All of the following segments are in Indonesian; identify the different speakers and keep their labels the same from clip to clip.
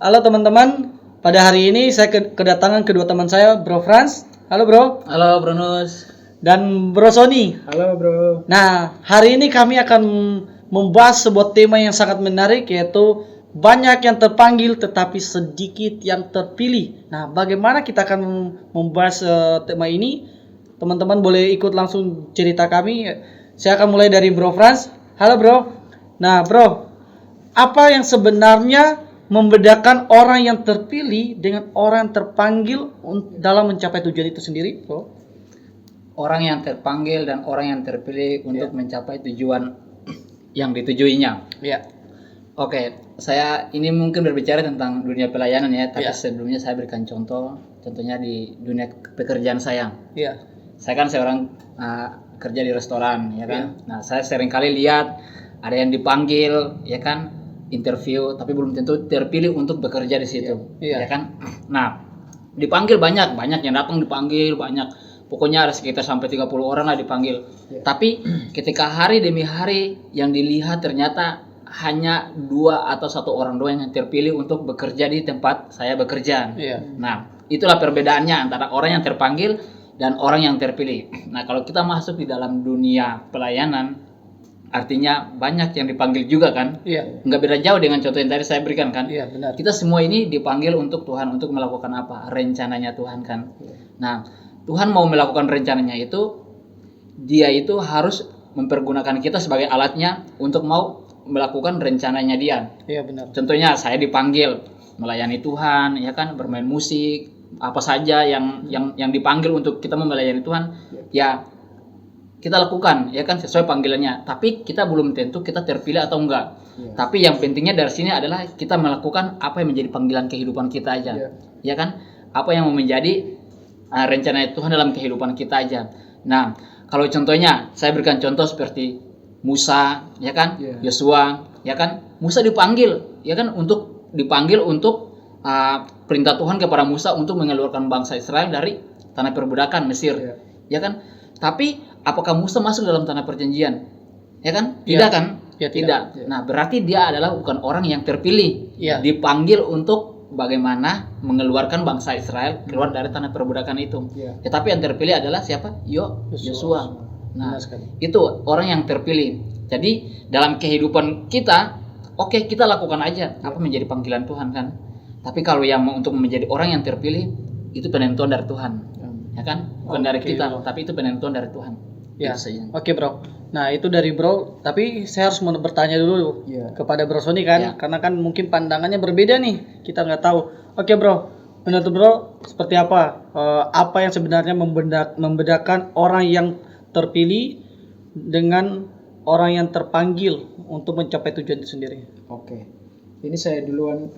Speaker 1: Halo teman-teman, pada hari ini saya kedatangan kedua teman saya, Bro Franz. Halo Bro.
Speaker 2: Halo Bronus.
Speaker 1: Dan Bro Sony.
Speaker 3: Halo Bro.
Speaker 1: Nah, hari ini kami akan membahas sebuah tema yang sangat menarik, yaitu banyak yang terpanggil tetapi sedikit yang terpilih. Nah, bagaimana kita akan membahas tema ini? Teman-teman boleh ikut langsung cerita kami. Saya akan mulai dari Bro Franz. Halo Bro. Nah Bro, apa yang sebenarnya membedakan orang yang terpilih dengan orang yang terpanggil dalam mencapai tujuan itu sendiri, Bro?
Speaker 2: Orang yang terpanggil dan orang yang terpilih untuk mencapai tujuan yang ditujuinya.
Speaker 1: Iya.
Speaker 2: Oke, saya ini mungkin berbicara tentang dunia pelayanan ya, tapi sebelumnya saya berikan contohnya di dunia pekerjaan saya.
Speaker 1: Iya.
Speaker 2: Saya kan seorang kerja di restoran, ya kan. Nah, saya sering kali lihat ada yang dipanggil, ya kan, interview, tapi belum tentu terpilih untuk bekerja di situ, ya kan. Nah, dipanggil banyak yang datang dipanggil banyak. Pokoknya ada sekitar sampai 30 orang lah dipanggil. Tapi ketika hari demi hari yang dilihat ternyata hanya 2 atau 1 orang doang yang terpilih untuk bekerja di tempat saya bekerja. Nah, itulah perbedaannya antara orang yang terpanggil dan orang yang terpilih. Nah, kalau kita masuk di dalam dunia pelayanan, artinya banyak yang dipanggil juga kan? Nggak beda jauh dengan contoh yang tadi saya berikan kan?
Speaker 1: Benar.
Speaker 2: Kita semua ini dipanggil untuk Tuhan, untuk melakukan apa? Rencananya Tuhan kan? Nah, Tuhan mau melakukan rencananya itu, Dia itu harus mempergunakan kita sebagai alatnya untuk mau melakukan rencananya Dia.
Speaker 1: Iya benar. Contohnya
Speaker 2: saya dipanggil melayani Tuhan, ya kan, bermain musik, apa saja yang dipanggil untuk kita melayani Tuhan, ya kita lakukan, ya kan, sesuai panggilannya. Tapi kita belum tentu kita terpilih atau enggak. Tapi yang pentingnya dari sini adalah kita melakukan apa yang menjadi panggilan kehidupan kita aja, ya kan? Apa yang mau menjadi rencana Tuhan dalam kehidupan kita aja. Nah, kalau contohnya saya berikan contoh seperti Musa, ya kan, Yosua, ya kan. Musa dipanggil, ya kan, dipanggil untuk perintah Tuhan kepada Musa untuk mengeluarkan bangsa Israel dari tanah perbudakan Mesir, ya kan. Tapi apakah Musa masuk dalam tanah perjanjian? Ya kan? Tidak kan? Tidak. Nah, berarti dia adalah bukan orang yang terpilih. Dipanggil untuk bagaimana mengeluarkan bangsa Israel keluar dari tanah perbudakan itu. Tetapi yang terpilih adalah siapa? Yosua. Nah, itu orang yang terpilih. Jadi dalam kehidupan kita, kita lakukan aja apa menjadi panggilan Tuhan kan. Tapi kalau yang untuk menjadi orang yang terpilih, itu penentuan dari Tuhan. Ya kan? Bukan dari kita, tapi itu penentuan dari Tuhan.
Speaker 1: Oke Bro. Nah, itu dari Bro, tapi saya harus bertanya dulu kepada Bro Sony kan, karena kan mungkin pandangannya berbeda nih. Kita nggak tahu. Oke Bro, menurut Bro seperti apa? Apa yang sebenarnya membedakan orang yang terpilih dengan orang yang terpanggil untuk mencapai tujuan itu sendiri?
Speaker 3: Oke. Ini saya duluan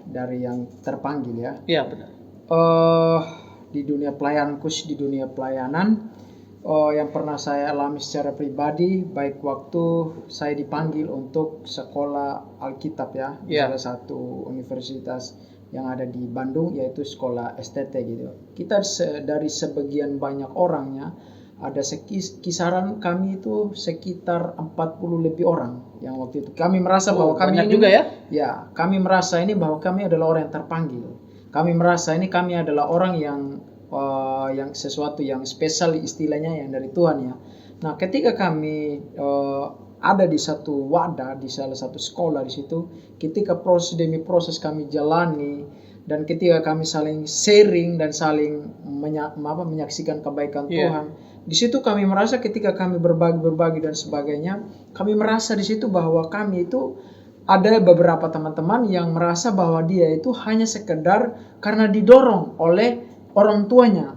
Speaker 3: dari yang terpanggil ya.
Speaker 1: Iya benar.
Speaker 3: Di dunia pelayanan, khusus di dunia pelayanan, yang pernah saya alami secara pribadi, baik waktu saya dipanggil untuk sekolah Alkitab ya, salah satu universitas yang ada di Bandung, yaitu sekolah STT gitu. Kita dari sebagian banyak orangnya, ada kisaran kami itu sekitar 40 lebih orang yang waktu itu. Kami merasa bahwa kami
Speaker 1: banyak
Speaker 3: ini
Speaker 1: juga ya?
Speaker 3: Ya, kami merasa ini bahwa kami adalah orang yang terpanggil. Kami merasa ini kami adalah orang yang sesuatu yang spesial istilahnya yang dari Tuhan ya. Nah, ketika kami ada di satu wadah, di salah satu sekolah di situ, ketika proses demi proses kami jalani, dan ketika kami saling sharing dan saling menyaksikan kebaikan Tuhan, di situ kami merasa ketika kami berbagi dan sebagainya, kami merasa di situ bahwa kami itu ada beberapa teman-teman yang merasa bahwa dia itu hanya sekedar karena didorong oleh orang tuanya.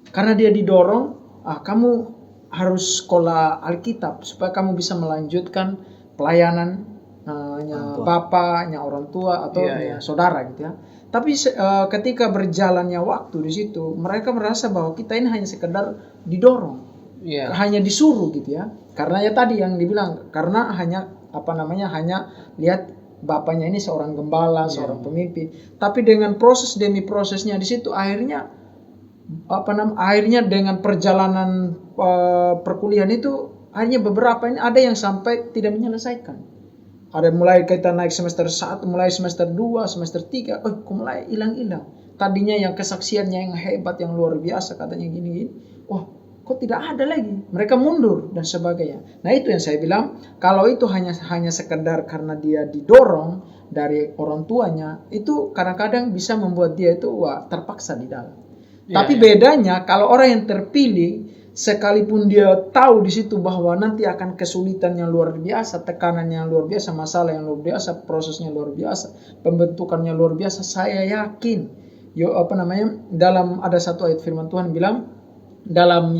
Speaker 3: Karena dia didorong, kamu harus sekolah Alkitab supaya kamu bisa melanjutkan pelayanan bapaknya orang tua atau saudara gitu ya. Tapi ketika berjalannya waktu di situ, mereka merasa bahwa kita ini hanya sekedar didorong, hanya disuruh gitu ya. Karena ya tadi yang dibilang, karena hanya hanya lihat bapaknya ini seorang gembala, seorang pemimpin. Tapi dengan proses demi prosesnya di situ, akhirnya dengan perjalanan perkuliahan itu, akhirnya beberapa ini ada yang sampai tidak menyelesaikan. Ada mulai kita naik semester 1, mulai semester 2, semester 3, kok mulai hilang-hilang. Tadinya yang kesaksiannya yang hebat, yang luar biasa, katanya gini-gini. Wah, kok tidak ada lagi. Mereka mundur dan sebagainya. Nah, itu yang saya bilang, kalau itu hanya sekedar karena dia didorong dari orang tuanya, itu kadang-kadang bisa membuat dia itu terpaksa di dalam. Tapi bedanya kalau orang yang terpilih, sekalipun dia tahu di situ bahwa nanti akan kesulitan yang luar biasa, tekanan yang luar biasa, masalah yang luar biasa, prosesnya luar biasa, pembentukannya luar biasa, saya yakin dalam ada satu ayat firman Tuhan bilang dalam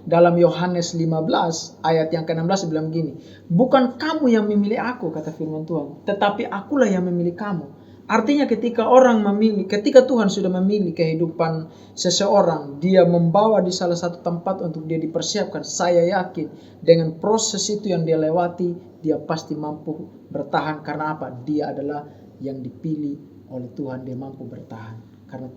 Speaker 3: dalam Yohanes 15 ayat yang ke-16 bilang begini, bukan kamu yang memilih aku, kata firman Tuhan, tetapi akulah yang memilih kamu. Artinya ketika Tuhan sudah memilih kehidupan seseorang, dia membawa di salah satu tempat untuk dia dipersiapkan. Saya yakin dengan proses itu yang dia lewati, dia pasti mampu bertahan. Karena apa? Dia adalah yang dipilih oleh Tuhan, dia mampu bertahan. Karena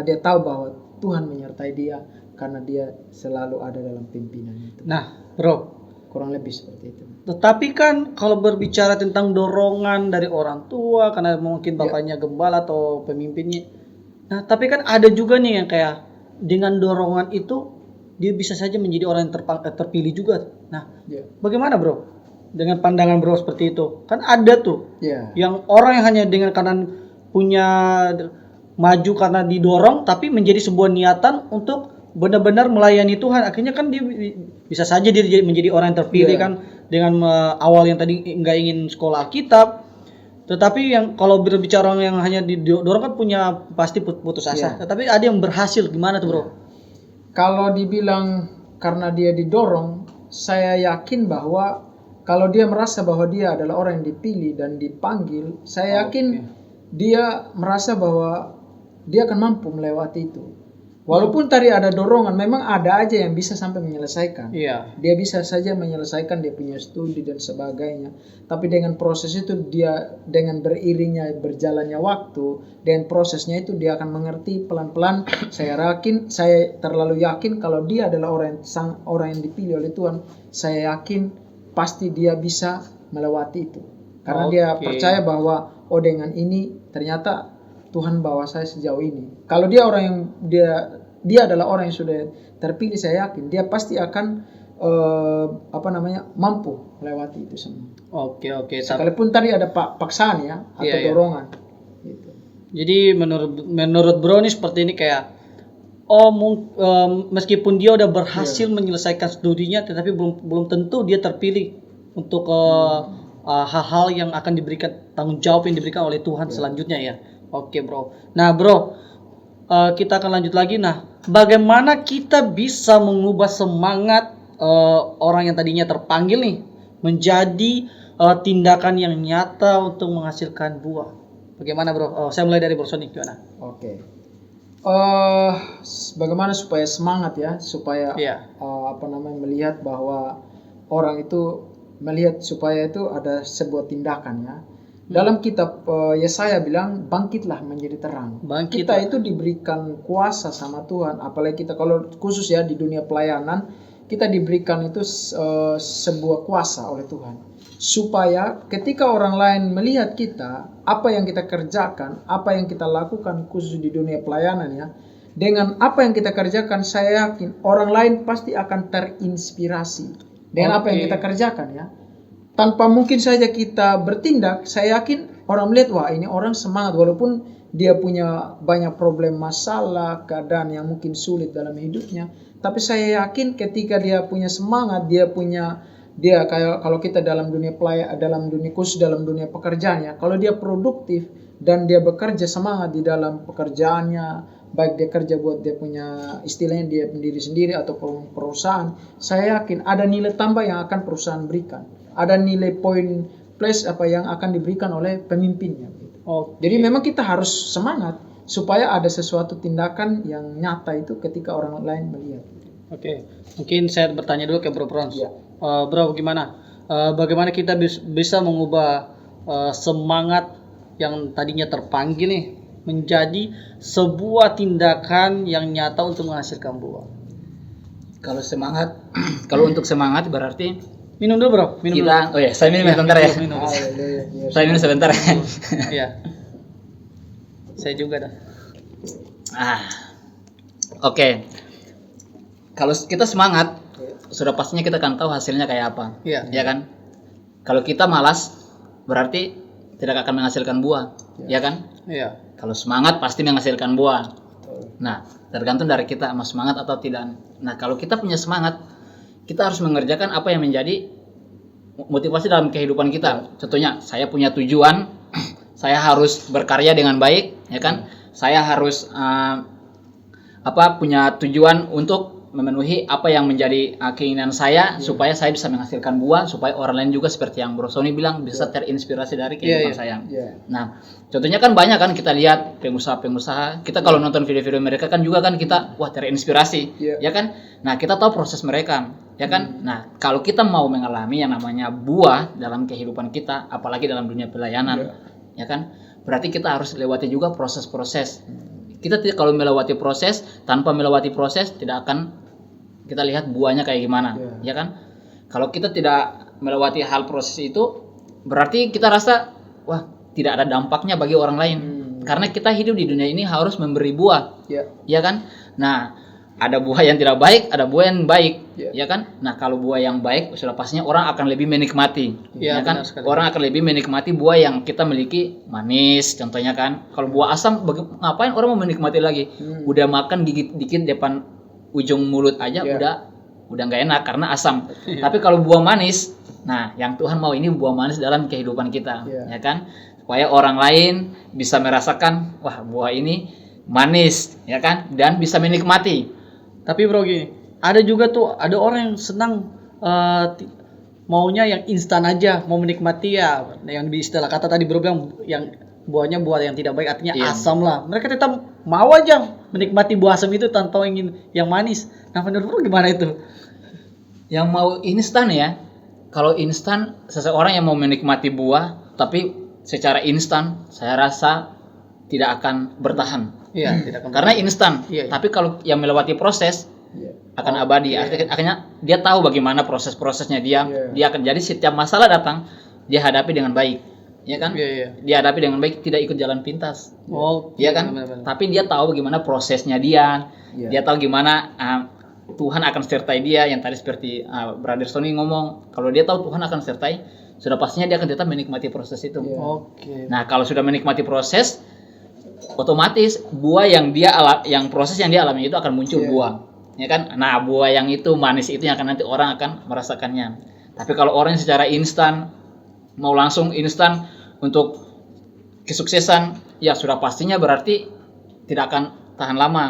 Speaker 3: dia tahu bahwa Tuhan menyertai dia, karena dia selalu ada dalam pimpinan itu.
Speaker 1: Nah, bro,
Speaker 3: kurang lebih seperti itu.
Speaker 1: Tetapi kan kalau berbicara tentang dorongan dari orang tua, karena mungkin bapaknya gembala atau pemimpinnya. Nah, tapi kan ada juga nih yang kayak dengan dorongan itu dia bisa saja menjadi orang yang terpilih juga. Nah, bagaimana bro? Dengan pandangan bro seperti itu, kan ada tuh yang orang yang hanya dengan karena punya maju karena didorong, tapi menjadi sebuah niatan untuk benar-benar melayani Tuhan. Akhirnya kan dia bisa saja dia menjadi orang yang terpilih kan dengan awal yang tadi nggak ingin sekolah Alkitab, tetapi yang kalau berbicara orang yang hanya didorong kan punya pasti putus asa. Tetapi ada yang berhasil, gimana tuh bro?
Speaker 3: Kalau dibilang karena dia didorong, saya yakin bahwa kalau dia merasa bahwa dia adalah orang yang dipilih dan dipanggil, saya yakin dia merasa bahwa dia akan mampu melewati itu. Walaupun tadi ada dorongan, memang ada aja yang bisa sampai menyelesaikan. Dia bisa saja menyelesaikan, dia punya studi dan sebagainya. Tapi dengan proses itu dia, dengan beriringnya berjalannya waktu, dengan prosesnya itu dia akan mengerti pelan-pelan. Saya terlalu yakin kalau dia adalah orang yang dipilih oleh Tuhan. Saya yakin pasti dia bisa melewati itu. Karena dia percaya bahwa dengan ini ternyata Tuhan bawa saya sejauh ini. Kalau dia orang yang dia adalah orang yang sudah terpilih, saya yakin dia pasti akan mampu melewati itu semua.
Speaker 1: Oke.
Speaker 3: Sekalipun tadi ada paksaan atau dorongan. Gitu.
Speaker 1: Jadi menurut bro ini seperti ini kayak meskipun dia udah berhasil menyelesaikan studinya, tetapi belum tentu dia terpilih untuk hal-hal yang akan diberikan, tanggung jawab yang diberikan oleh Tuhan selanjutnya ya. Oke bro. Nah bro, kita akan lanjut lagi. Nah, bagaimana kita bisa mengubah semangat orang yang tadinya terpanggil nih menjadi tindakan yang nyata untuk menghasilkan buah? Bagaimana bro? Saya mulai dari Bro Sonic, gimana?
Speaker 3: Oke. Bagaimana supaya semangat supaya melihat bahwa orang itu melihat supaya itu ada sebuah tindakan Dalam kitab Yesaya bilang, bangkitlah menjadi terang. Kita itu diberikan kuasa sama Tuhan, apalagi kita kalau khusus di dunia pelayanan, kita diberikan itu sebuah kuasa oleh Tuhan. Supaya ketika orang lain melihat kita, apa yang kita kerjakan, apa yang kita lakukan khusus di dunia pelayanan dengan apa yang kita kerjakan, saya yakin orang lain pasti akan terinspirasi dengan apa yang kita kerjakan Tanpa mungkin saja kita bertindak, saya yakin orang melihat, wah ini orang semangat walaupun dia punya banyak problem, masalah, keadaan yang mungkin sulit dalam hidupnya. Tapi saya yakin ketika dia punya semangat, dia kayak kalau kita dalam dunia dalam dunia pekerjaannya, kalau dia produktif dan dia bekerja semangat di dalam pekerjaannya, baik dia kerja buat dia punya istilahnya dia pendiri sendiri atau perusahaan, saya yakin ada nilai tambah yang akan perusahaan berikan. Ada nilai poin plus yang akan diberikan oleh pemimpinnya. Jadi memang kita harus semangat supaya ada sesuatu tindakan yang nyata itu ketika orang lain melihat.
Speaker 1: Mungkin saya bertanya dulu ke Bro Frans. Bro, gimana? Bagaimana kita bisa mengubah semangat yang tadinya terpanggil nih menjadi sebuah tindakan yang nyata untuk menghasilkan buah?
Speaker 2: Kalau untuk semangat berarti
Speaker 1: Minum dulu bro, minum dulu.
Speaker 2: Kita, oh ya, saya minum sebentar ya.
Speaker 1: Minum.
Speaker 3: Haleluya.
Speaker 2: Saya minum sebentar ya.
Speaker 1: Iya. Saya juga dah.
Speaker 2: Oke. Kalau kita semangat, sudah pastinya kita akan tahu hasilnya kayak apa.
Speaker 1: Iya.
Speaker 2: Ya kan? Kalau kita malas, berarti tidak akan menghasilkan buah. Ya kan?
Speaker 1: Iya.
Speaker 2: Kalau semangat pasti menghasilkan buah. Nah, tergantung dari kita mau semangat atau tidak. Nah, kalau kita punya semangat, kita harus mengerjakan apa yang menjadi motivasi dalam kehidupan kita. Contohnya, saya punya tujuan, saya harus berkarya dengan baik, ya kan? Saya harus punya tujuan untuk memenuhi apa yang menjadi keinginan saya, supaya saya bisa menghasilkan buah, supaya orang lain juga seperti yang Bro Sony bilang bisa terinspirasi dari kehidupan saya. Nah, contohnya kan banyak kan kita lihat pengusaha-pengusaha, kita kalau nonton video-video mereka kan juga kan kita wah terinspirasi, ya kan? Nah, kita tahu proses mereka, ya kan? Nah, kalau kita mau mengalami yang namanya buah dalam kehidupan kita, apalagi dalam dunia pelayanan, ya kan? Berarti kita harus lewati juga proses-proses. Kita tidak, kalau melewati proses, tanpa melewati proses tidak akan kita lihat buahnya kayak gimana, ya kan? Kalau kita tidak melewati hal proses itu, berarti kita rasa wah tidak ada dampaknya bagi orang lain, karena kita hidup di dunia ini harus memberi buah, ya kan? Nah, ada buah yang tidak baik, ada buah yang baik, ya kan? Nah, kalau buah yang baik sudah pastinya orang akan lebih menikmati, ya kan? Orang akan lebih menikmati buah yang kita miliki manis, contohnya kan. Kalau buah asam, ngapain orang mau menikmati lagi? Udah makan gigit dikit depan ujung mulut aja udah nggak enak karena asam. Tapi kalau buah manis, nah yang Tuhan mau ini buah manis dalam kehidupan kita, ya kan? Supaya orang lain bisa merasakan wah buah ini manis, ya kan? Dan bisa menikmati.
Speaker 1: Tapi bro gini, ada juga tuh ada orang yang senang maunya yang instan aja, mau menikmati ya yang di istilah kata tadi bro bilang yang buahnya buah yang tidak baik, artinya asam lah. Mereka tetap mau aja menikmati buah asam itu tanpa ingin yang manis. Nah menurut bro gimana itu?
Speaker 2: Yang mau instan ya, kalau instan seseorang yang mau menikmati buah tapi secara instan saya rasa tidak akan bertahan.
Speaker 1: Iya, tidak akan
Speaker 2: karena instan. Tapi kalau yang melewati proses akan abadi. Akhirnya dia tahu bagaimana proses-prosesnya dia akan jadi setiap masalah datang dia hadapi dengan baik. Ya kan? Dia hadapi dengan baik, tidak ikut jalan pintas. Iya kan? Benar. Tapi dia tahu bagaimana prosesnya dia. Dia tahu gimana Tuhan akan sertai dia, yang tadi seperti Brother Sony ngomong, kalau dia tahu Tuhan akan sertai, sudah pastinya dia akan tetap menikmati proses itu. Nah, kalau sudah menikmati proses, otomatis buah yang proses yang dia alami itu akan muncul buah. Ya kan? Nah, buah yang itu manis itu yang akan nanti orang akan merasakannya. Tapi kalau orang yang secara instan mau langsung instan untuk kesuksesan, ya sudah pastinya berarti tidak akan tahan lama,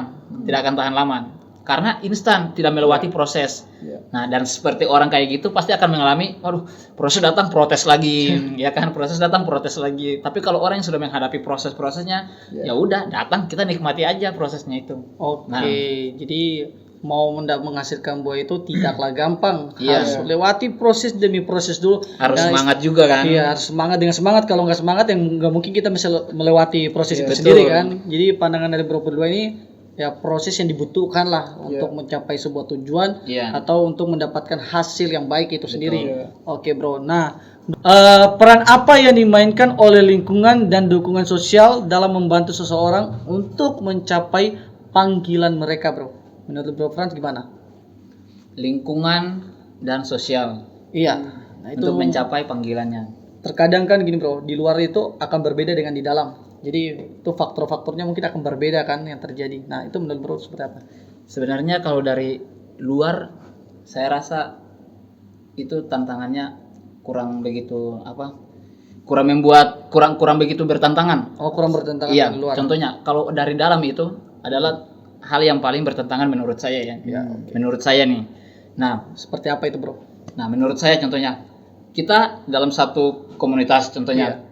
Speaker 2: karena instan, tidak melewati proses. Nah, dan seperti orang kayak gitu pasti akan mengalami, waduh, proses datang protes lagi, ya kan? Proses datang protes lagi. Tapi kalau orang yang sudah menghadapi proses-prosesnya, ya udah datang, kita nikmati aja prosesnya itu.
Speaker 1: Jadi mau menghasilkan buah itu tidaklah gampang. Harus lewati proses demi proses dulu.
Speaker 2: Harus semangat juga kan?
Speaker 1: Iya, harus semangat. Dengan semangat, kalau nggak semangat yang nggak mungkin kita bisa melewati proses itu sendiri kan. Jadi pandangan dari bro berdua ini ya proses yang dibutuhkan lah untuk mencapai sebuah tujuan atau untuk mendapatkan hasil yang baik itu sendiri. Oke bro. Nah, peran apa yang dimainkan oleh lingkungan dan dukungan sosial dalam membantu seseorang untuk mencapai panggilan mereka bro? Menurut Bro Frans gimana?
Speaker 2: Lingkungan dan sosial.
Speaker 1: Nah, itu
Speaker 2: untuk mencapai panggilannya.
Speaker 1: Terkadang kan gini bro, di luar itu akan berbeda dengan di dalam. Jadi itu faktor-faktornya mungkin akan berbeda kan yang terjadi. Nah itu menurut bro seperti apa?
Speaker 2: Sebenarnya kalau dari luar, saya rasa itu tantangannya kurang begitu kurang begitu bertentangan.
Speaker 1: Kurang bertentangan
Speaker 2: dari
Speaker 1: luar.
Speaker 2: Contohnya kalau dari dalam itu adalah hal yang paling bertentangan menurut saya ya. Menurut saya nih. Nah,
Speaker 1: seperti apa itu bro?
Speaker 2: Nah, menurut saya contohnya kita dalam satu komunitas contohnya.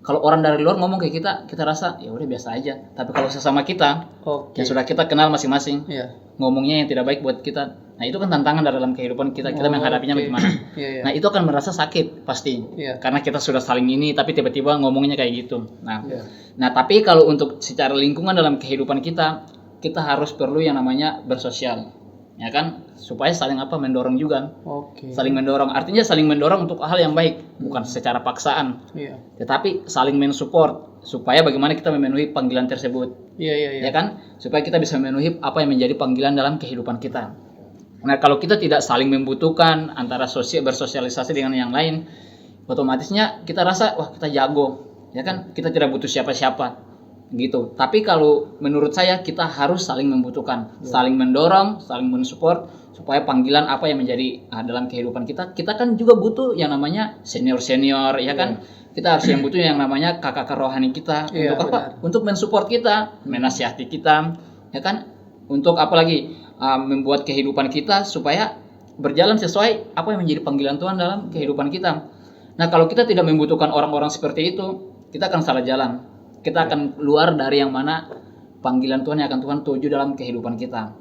Speaker 2: Kalau orang dari luar ngomong kayak kita rasa ya udah biasa aja. Tapi kalau sesama kita yang sudah kita kenal masing-masing, ngomongnya yang tidak baik buat kita. Nah, itu kan tantangan dalam kehidupan kita menghadapinya bagaimana. Nah, itu akan merasa sakit pasti. Karena kita sudah saling ini tapi tiba-tiba ngomongnya kayak gitu. Nah, tapi kalau untuk secara lingkungan dalam kehidupan kita harus perlu yang namanya bersosial. ya kan, supaya saling mendorong juga.
Speaker 1: Oke.
Speaker 2: Saling mendorong, artinya saling mendorong untuk hal yang baik, bukan secara paksaan,
Speaker 1: Iya.
Speaker 2: tetapi saling mensupport supaya bagaimana kita memenuhi panggilan tersebut.
Speaker 1: Iya.
Speaker 2: Ya kan, supaya kita bisa memenuhi apa yang menjadi panggilan dalam kehidupan kita. Nah, kalau kita tidak saling membutuhkan antara bersosialisasi dengan yang lain, otomatisnya kita rasa wah kita jago, ya kan, kita tidak butuh siapa-siapa gitu. Tapi kalau menurut saya kita harus saling membutuhkan, saling mendorong, saling mensupport supaya panggilan apa yang menjadi dalam kehidupan kita kan juga butuh yang namanya senior ya kan. Kita harus yang butuh yang namanya kakak rohani kita.
Speaker 1: Iya,
Speaker 2: Untuk apa?
Speaker 1: benar.
Speaker 2: Untuk mensupport kita, menasihati kita, ya kan? Untuk apa lagi? Membuat kehidupan kita supaya berjalan sesuai apa yang menjadi panggilan Tuhan dalam kehidupan kita. Nah, kalau kita tidak membutuhkan orang-orang seperti itu, kita akan salah jalan. Kita akan keluar dari yang mana panggilan Tuhan yang akan Tuhan tuju dalam kehidupan kita.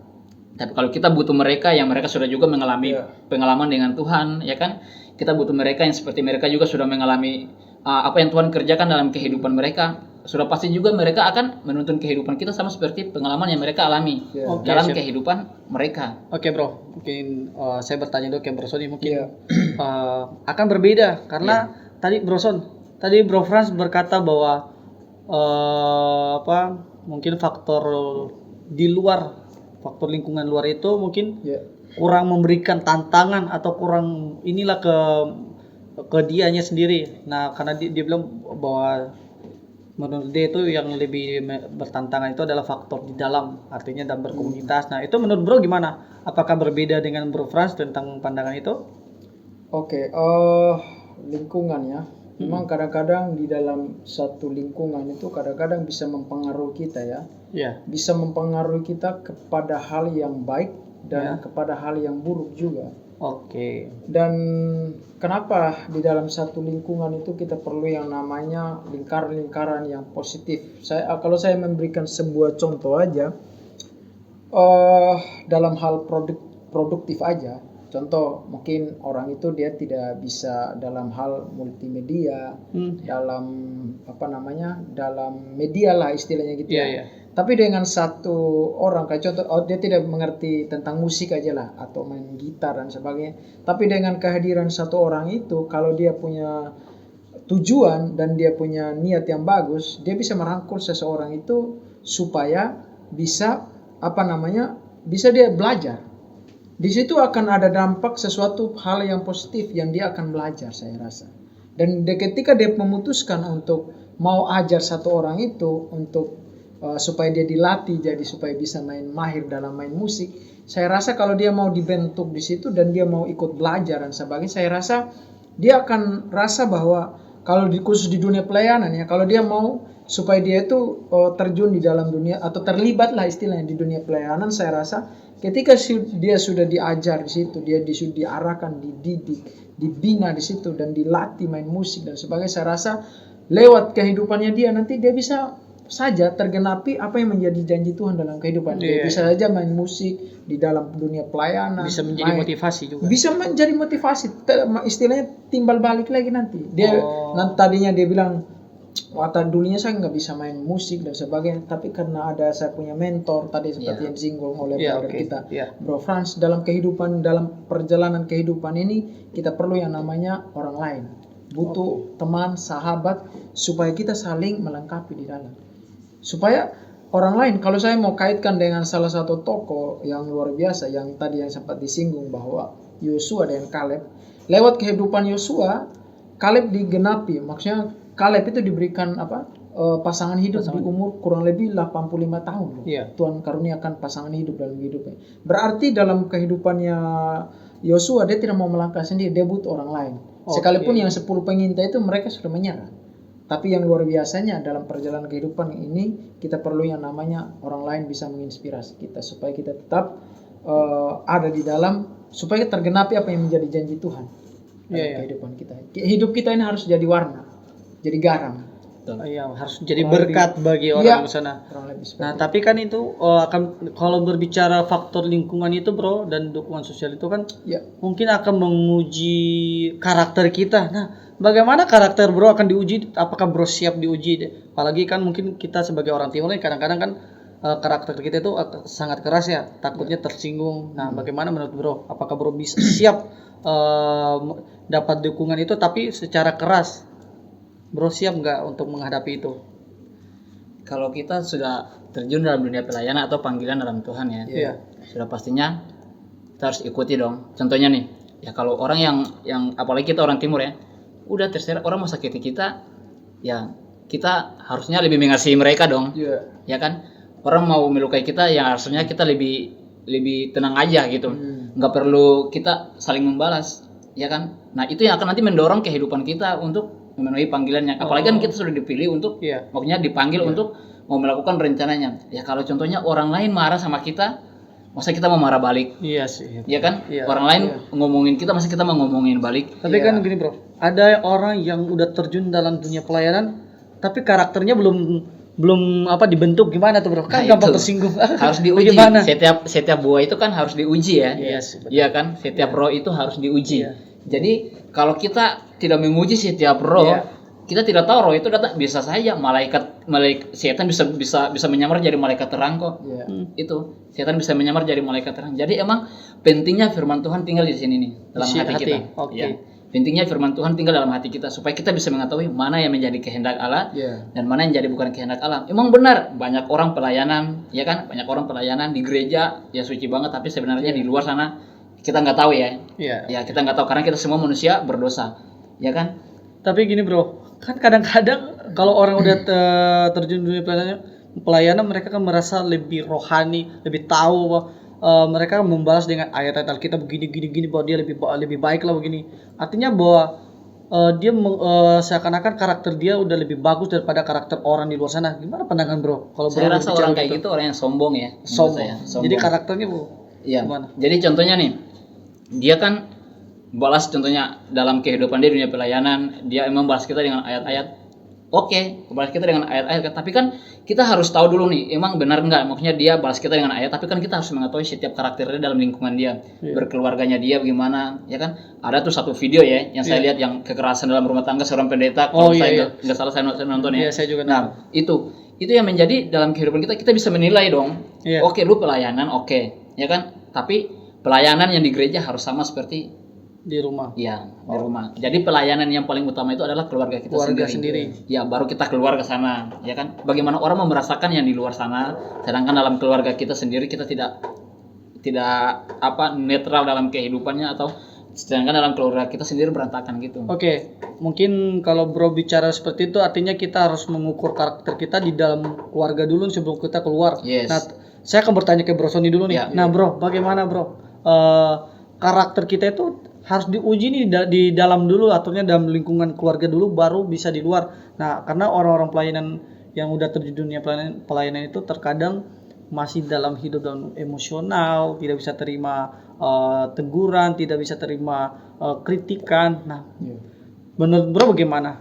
Speaker 2: Tapi kalau kita butuh mereka yang mereka sudah juga mengalami pengalaman dengan Tuhan, ya kan? Kita butuh mereka yang seperti mereka juga sudah mengalami apa yang Tuhan kerjakan dalam kehidupan mereka. Sudah pasti juga mereka akan menuntun kehidupan kita sama seperti pengalaman yang mereka alami
Speaker 1: Oke,
Speaker 2: dalam
Speaker 1: siap.
Speaker 2: kehidupan mereka.
Speaker 1: Oke bro, mungkin saya bertanya dulu ke Bro Sony mungkin
Speaker 3: Iya.
Speaker 1: akan berbeda karena tadi Bro Frans berkata bahwa mungkin faktor di luar, faktor lingkungan luar itu mungkin
Speaker 3: Iya.
Speaker 1: kurang memberikan tantangan atau kurang inilah ke dianya sendiri. Nah karena dia bilang bahwa menurut dia itu yang lebih bertantangan itu adalah faktor di dalam, artinya dalam berkomunitas. Nah itu menurut Bro gimana? Apakah berbeda dengan Bro Frans tentang pandangan itu?
Speaker 3: Oke, lingkungan ya. Memang kadang-kadang di dalam satu lingkungan itu kadang-kadang bisa mempengaruhi kita ya.
Speaker 1: Iya.
Speaker 3: Bisa mempengaruhi kita kepada hal yang baik dan kepada hal yang buruk juga.
Speaker 1: Oke.
Speaker 3: Dan kenapa di dalam satu lingkungan itu kita perlu yang namanya lingkaran-lingkaran yang positif. Kalau saya memberikan sebuah contoh aja, dalam hal produktif aja. Contoh, mungkin orang itu dia tidak bisa dalam hal multimedia, dalam dalam media lah istilahnya gitu ya.
Speaker 1: Iya.
Speaker 3: Tapi dengan satu orang kayak contoh, dia tidak mengerti tentang musik aja lah atau main gitar dan sebagainya. Tapi dengan kehadiran satu orang itu, kalau dia punya tujuan dan dia punya niat yang bagus, dia bisa merangkul seseorang itu supaya bisa bisa dia belajar. Di situ akan ada dampak sesuatu hal yang positif yang dia akan belajar, saya rasa. Dan ketika dia memutuskan untuk mau ajar satu orang itu untuk supaya dia dilatih jadi supaya bisa mahir dalam main musik, saya rasa kalau dia mau dibentuk di situ dan dia mau ikut belajar dan sebagainya, saya rasa dia akan rasa bahwa kalau khusus di dunia pelayanan ya, kalau dia mau supaya dia itu terjun di dalam dunia atau terlibat lah istilahnya di dunia pelayanan, saya rasa ketika dia sudah diajar di situ, dia sudah diarahkan, dididik, dibina di situ dan dilatih main musik dan sebagainya, saya rasa lewat kehidupannya dia nanti dia bisa saja tergenapi apa yang menjadi janji Tuhan dalam kehidupan dia. Bisa saja main musik di dalam dunia pelayanan,
Speaker 1: Bisa menjadi motivasi juga.
Speaker 3: bisa menjadi motivasi, istilahnya timbal balik lagi nanti. Dia nanti tadinya dia bilang, dulunya saya nggak bisa main musik dan sebagainya, tapi karena ada saya punya mentor tadi seperti yang disinggung oleh brother kita, Bro Frans, dalam perjalanan kehidupan ini kita perlu yang namanya orang lain, butuh teman, sahabat, supaya kita saling melengkapi di dalam. Supaya orang lain, kalau saya mau kaitkan dengan salah satu tokoh yang luar biasa yang tadi yang sempat disinggung bahwa Yosua dan Kaleb, lewat kehidupan Yosua, Kaleb digenapi, maksudnya Kaleb itu diberikan pasangan hidup di umur kurang lebih 85 tahun. Tuhan karuniakan pasangan hidup dalam hidupnya. Berarti dalam kehidupannya Yosua dia tidak mau melangkah sendiri, dia butuh orang lain. Sekalipun yang 10 pengintai itu mereka sudah menyerah. Tapi yang luar biasanya dalam perjalanan kehidupan ini kita perlu yang namanya orang lain bisa menginspirasi kita supaya kita tetap ada di dalam, supaya tergenapi apa yang menjadi janji Tuhan dalam kehidupan kita. Hidup kita ini harus jadi warna, jadi garam.
Speaker 1: Iya, harus jadi berkat bagi orang di sana. Nah, tapi kan itu akan, kalau berbicara faktor lingkungan itu bro dan dukungan sosial itu kan mungkin akan menguji karakter kita. Nah, bagaimana karakter bro akan diuji? Apakah bro siap diuji? Apalagi kan mungkin kita sebagai orang timur kadang-kadang kan karakter kita itu sangat keras ya, takutnya tersinggung. Nah, bagaimana menurut Bro? Apakah Bro bisa siap dapat dukungan itu tapi secara keras? Bro siap nggak untuk menghadapi itu?
Speaker 2: Kalau kita sudah terjun dalam dunia pelayanan atau panggilan dalam Tuhan ya,
Speaker 1: Iya.
Speaker 2: sudah pastinya kita harus ikuti dong. Contohnya nih, ya kalau orang yang apalagi kita orang timur ya, udah terserah orang mau sakiti kita, ya kita harusnya lebih mengasihi mereka dong.
Speaker 3: Iya.
Speaker 2: Ya kan, orang mau melukai kita, ya harusnya kita lebih tenang aja gitu. Nggak perlu kita saling membalas, ya kan. Nah itu yang akan nanti mendorong kehidupan kita untuk memenuhi panggilannya. Apalagi kan kita sudah dipilih untuk,
Speaker 1: Iya.
Speaker 2: maksudnya dipanggil untuk mau melakukan rencananya. Ya kalau contohnya orang lain marah sama kita, masa kita mau marah balik?
Speaker 1: Iya sih.
Speaker 2: Ya kan,
Speaker 1: Iya.
Speaker 2: orang lain ngomongin kita, masa kita mau ngomongin balik?
Speaker 1: Tapi kan gini Bro, ada orang yang udah terjun dalam dunia pelayanan, tapi karakternya belum dibentuk, gimana tuh Bro? Kan
Speaker 2: Nah,
Speaker 1: gampang
Speaker 2: itu.
Speaker 1: tersinggung.
Speaker 2: Harus diuji.
Speaker 1: Bagaimana?
Speaker 2: Setiap buah itu kan harus diuji ya.
Speaker 1: Iya sih, betul.
Speaker 2: Iya kan, setiap roh itu harus diuji.
Speaker 1: Iya.
Speaker 2: Jadi kalau kita tidak menguji setiap roh,
Speaker 1: Iya.
Speaker 2: kita tidak tahu roh itu datang, bisa saja malaikat setan bisa menyamar jadi malaikat terang kok.
Speaker 3: Iya.
Speaker 2: Itu setan bisa menyamar jadi malaikat terang. Jadi emang pentingnya firman Tuhan tinggal di sini nih, dalam
Speaker 1: Di
Speaker 2: hati
Speaker 1: hati.
Speaker 2: kita.
Speaker 1: Oke.
Speaker 2: Ya. Pentingnya firman Tuhan tinggal dalam hati kita supaya kita bisa mengetahui mana yang menjadi kehendak Allah
Speaker 3: Iya.
Speaker 2: dan mana yang jadi bukan kehendak Allah. Emang benar banyak orang pelayanan, ya kan? Banyak orang pelayanan di gereja ya suci banget, tapi sebenarnya di luar sana kita nggak tahu ya.
Speaker 1: Iya.
Speaker 2: Ya kita nggak tahu karena kita semua manusia berdosa, ya kan?
Speaker 1: Tapi gini Bro, kan kadang-kadang kalau orang udah terjun dunia pelayanan, mereka kan merasa lebih rohani, lebih tahu bahwa mereka membalas dengan ayat-ayat Alkitab begini bahwa dia lebih baik lah begini. Artinya bahwa dia seakan-akan karakter dia udah lebih bagus daripada karakter orang di luar sana. Gimana pandangan Bro? Kalau
Speaker 2: Saya
Speaker 1: Bro
Speaker 2: rasa
Speaker 1: berbicara
Speaker 2: orang kayak gitu orang yang sombong ya. menurut
Speaker 1: sombong.
Speaker 2: saya. Sombong.
Speaker 1: Jadi karakternya Bro,
Speaker 2: Iya.
Speaker 1: gimana?
Speaker 2: Jadi contohnya nih, dia kan balas contohnya dalam kehidupan dia dunia pelayanan, dia emang balas kita dengan ayat-ayat. Oke, balas kita dengan ayat-ayat, tapi kan kita harus tahu dulu nih, emang benar nggak? Maksudnya dia balas kita dengan ayat, tapi kan kita harus mengetahui setiap karakternya dalam lingkungan dia, berkeluarganya dia bagaimana, ya kan? Ada tuh satu video ya, yang saya lihat yang kekerasan dalam rumah tangga seorang pendeta, kalau saya nggak salah saya nonton ya.
Speaker 1: Iya, saya juga
Speaker 2: Nah, itu yang menjadi dalam kehidupan kita bisa menilai dong.
Speaker 1: Iya.
Speaker 2: Oke, lu pelayanan, oke, ya kan? Tapi pelayanan yang di gereja harus sama seperti
Speaker 1: di rumah.
Speaker 2: ya di rumah. Jadi pelayanan yang paling utama itu adalah keluarga kita sendiri. Ya, baru kita keluar ke sana, ya kan? Bagaimana orang mau merasakan yang di luar sana, sedangkan dalam keluarga kita sendiri kita tidak netral dalam kehidupannya, atau sedangkan dalam keluarga kita sendiri berantakan gitu.
Speaker 1: Oke, mungkin kalau Bro bicara seperti itu artinya kita harus mengukur karakter kita di dalam keluarga dulu sebelum kita keluar.
Speaker 2: Yes.
Speaker 1: Nah, saya akan bertanya ke Bro Sony dulu nih.
Speaker 2: Ya.
Speaker 1: Nah, Bro, bagaimana Bro? Karakter kita itu harus diuji nih di dalam dulu, artinya dalam lingkungan keluarga dulu, baru bisa di luar. Nah, karena orang-orang pelayanan yang udah terjun dunia pelayanan itu terkadang masih dalam hidup dalam emosional, tidak bisa terima teguran, tidak bisa terima kritikan. Nah, menurut Bro bagaimana?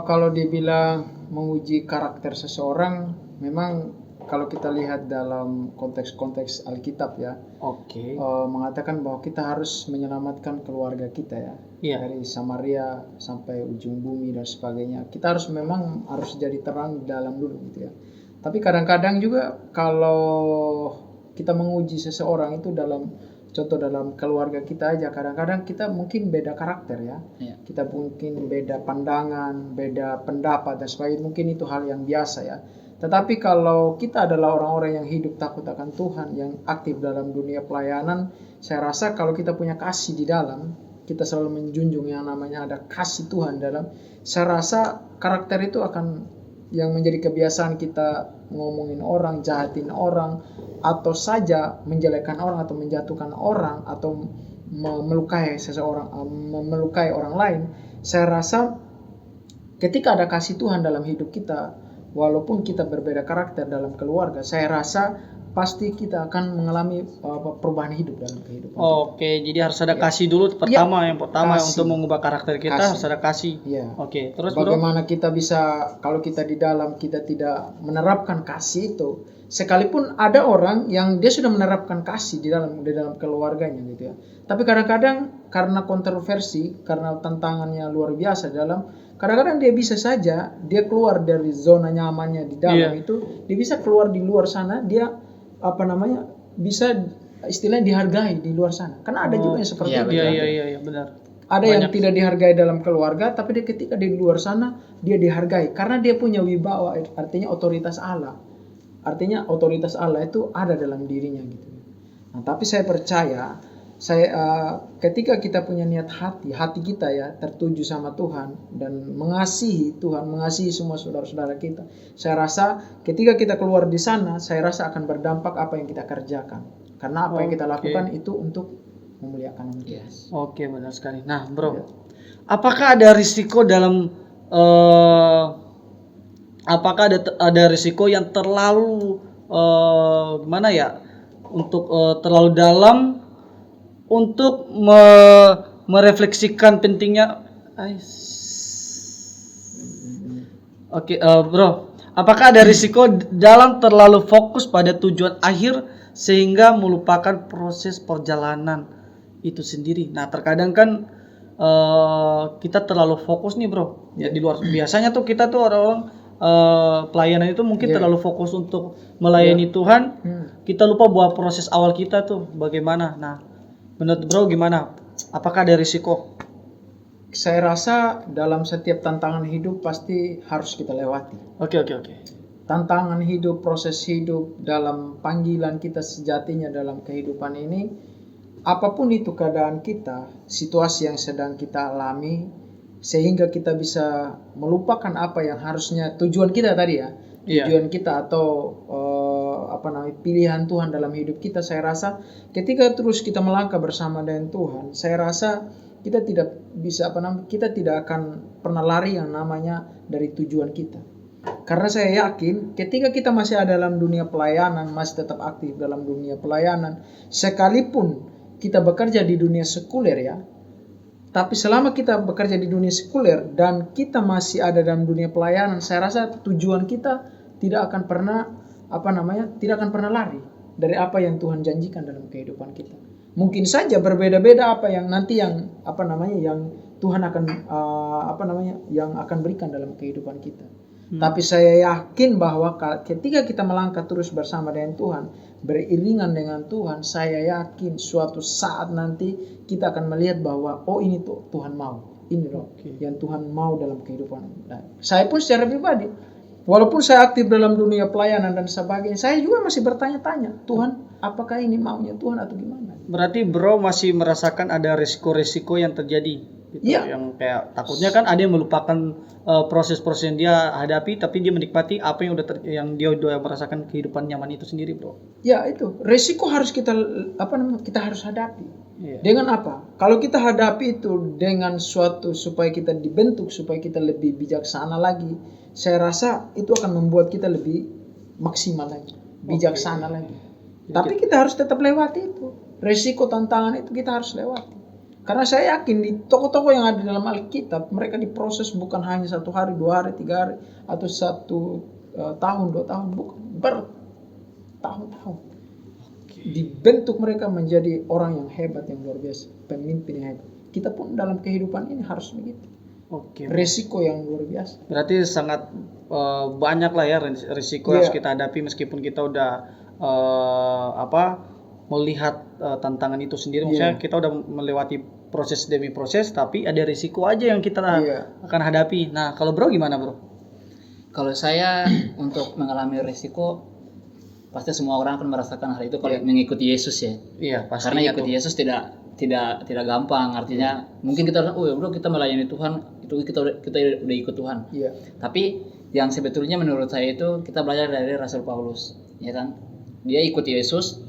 Speaker 3: Kalau dibilang menguji karakter seseorang, memang kalau kita lihat dalam konteks Alkitab ya,
Speaker 1: Oke.
Speaker 3: mengatakan bahwa kita harus menyelamatkan keluarga kita ya,
Speaker 1: Iya.
Speaker 3: dari Samaria sampai ujung bumi dan sebagainya. Kita memang harus jadi terang di dalam dulu gitu ya. Tapi kadang-kadang juga kalau kita menguji seseorang itu dalam keluarga kita aja, kadang-kadang kita mungkin beda karakter ya.
Speaker 2: Iya.
Speaker 3: Kita mungkin beda pandangan, beda pendapat dan sebagainya. Mungkin itu hal yang biasa ya. Tetapi kalau kita adalah orang-orang yang hidup takut akan Tuhan, yang aktif dalam dunia pelayanan, saya rasa kalau kita punya kasih di dalam, kita selalu menjunjung yang namanya ada kasih Tuhan dalam, saya rasa karakter itu akan yang menjadi kebiasaan kita ngomongin orang, jahatin orang, atau saja menjelekkan orang atau menjatuhkan orang atau melukai seseorang, melukai orang lain. Saya rasa ketika ada kasih Tuhan dalam hidup kita, walaupun kita berbeda karakter dalam keluarga, saya rasa pasti kita akan mengalami perubahan hidup dalam kehidupan.
Speaker 1: Oke, jadi harus ada kasih dulu pertama. Yang pertama
Speaker 3: Kasih.
Speaker 1: untuk mengubah karakter kita
Speaker 3: Kasih.
Speaker 1: harus ada kasih.
Speaker 3: Ya.
Speaker 1: Oke, terus bro?
Speaker 3: Bagaimana kita bisa, kalau kita di dalam kita tidak menerapkan kasih itu, sekalipun ada orang yang dia sudah menerapkan kasih di dalam keluarganya gitu ya, tapi kadang-kadang karena kontroversi, karena tantangannya luar biasa kadang-kadang dia bisa saja dia keluar dari zona nyamannya di dalam itu, dia bisa keluar di luar sana, dia bisa istilahnya dihargai di luar sana, karena ada juga yang seperti itu.
Speaker 1: Iya, benar.
Speaker 3: Ada yang tidak dihargai dalam keluarga, tapi dia ketika di luar sana dia dihargai karena dia punya wibawa, artinya otoritas Allah. Artinya otoritas Allah itu ada dalam dirinya gitu. Nah, tapi saya percaya, ketika kita punya niat hati kita ya tertuju sama Tuhan dan mengasihi Tuhan, mengasihi semua saudara-saudara kita. Saya rasa ketika kita keluar di sana, saya rasa akan berdampak apa yang kita kerjakan. Karena apa yang kita lakukan itu untuk memuliakan nama Tuhan.
Speaker 1: Oke, benar sekali. Nah, bro, apakah ada risiko dalam apakah ada risiko yang terlalu gimana ya, untuk terlalu dalam untuk merefleksikan pentingnya. Oke, bro, apakah ada risiko dalam terlalu fokus pada tujuan akhir sehingga melupakan proses perjalanan itu sendiri? Nah, terkadang kan kita terlalu fokus nih, bro. Ya, di luar biasanya tuh kita tuh orang-orang pelayanan itu mungkin terlalu fokus untuk melayani Tuhan. Kita lupa bahwa proses awal kita tuh bagaimana. Nah, menurut bro gimana? Apakah ada risiko?
Speaker 3: Saya rasa dalam setiap tantangan hidup pasti harus kita lewati.
Speaker 1: Oke.
Speaker 3: Tantangan hidup, proses hidup dalam panggilan kita sejatinya dalam kehidupan ini, apapun itu keadaan kita, situasi yang sedang kita alami, sehingga kita bisa melupakan apa yang harusnya tujuan kita tadi ya, tujuan kita atau pilihan Tuhan dalam hidup kita. Saya rasa ketika terus kita melangkah bersama dengan Tuhan, saya rasa kita tidak bisa kita tidak akan pernah lari yang namanya dari tujuan kita. Karena saya yakin ketika kita masih ada dalam dunia pelayanan, masih tetap aktif dalam dunia pelayanan, sekalipun kita bekerja di dunia sekuler ya, tapi selama kita bekerja di dunia sekuler dan kita masih ada dalam dunia pelayanan, saya rasa tujuan kita tidak akan pernah tidak akan pernah lari dari apa yang Tuhan janjikan dalam kehidupan kita. Mungkin saja berbeda-beda apa yang nanti yang Tuhan akan yang akan berikan dalam kehidupan kita. Tapi saya yakin bahwa ketika kita melangkah terus bersama dengan Tuhan, beriringan dengan Tuhan, saya yakin suatu saat nanti kita akan melihat bahwa ini tuh Tuhan mau. Ini loh yang Tuhan mau dalam kehidupan. Nah, saya pun secara pribadi, walaupun saya aktif dalam dunia pelayanan dan sebagainya, saya juga masih bertanya-tanya, Tuhan, apakah ini maunya Tuhan atau gimana?
Speaker 1: Berarti bro masih merasakan ada risiko-risiko yang terjadi gitu, yang kayak takutnya kan ada yang melupakan proses-proses yang dia hadapi, tapi dia menikmati apa yang dia udah merasakan kehidupan nyaman itu sendiri, bro.
Speaker 3: Ya, itu risiko harus kita harus hadapi. Dengan apa? Kalau kita hadapi itu dengan suatu supaya kita dibentuk, supaya kita lebih bijaksana lagi, saya rasa itu akan membuat kita lebih maksimal lagi, bijaksana lagi. Tapi kita harus tetap lewati itu. Risiko tantangan itu kita harus lewati. Karena saya yakin di tokoh-tokoh yang ada dalam Alkitab, mereka diproses bukan hanya 1 hari, 2 hari, 3 hari, atau 1 tahun, 2 tahun, bukan, bertahun-tahun. Dibentuk mereka menjadi orang yang hebat, yang luar biasa, pemimpin yang hebat. Kita pun dalam kehidupan ini harus begitu. Resiko yang luar biasa.
Speaker 1: Berarti sangat banyak lah ya risiko yang harus kita hadapi meskipun kita udah melihat tantangan itu sendiri. Misalnya kita udah melewati proses demi proses, tapi ada risiko aja yang kita akan hadapi. Nah, kalau bro gimana, bro?
Speaker 2: Kalau saya untuk mengalami risiko, pasti semua orang akan merasakan hal itu kalau mengikuti Yesus ya. Iya, pasti. Karena ikuti Yesus tidak gampang. Artinya mungkin kita bro kita melayani Tuhan, itu kita udah ikut Tuhan. Iya. Tapi yang sebetulnya menurut saya itu kita belajar dari Rasul Paulus, ya kan? Dia ikut Yesus,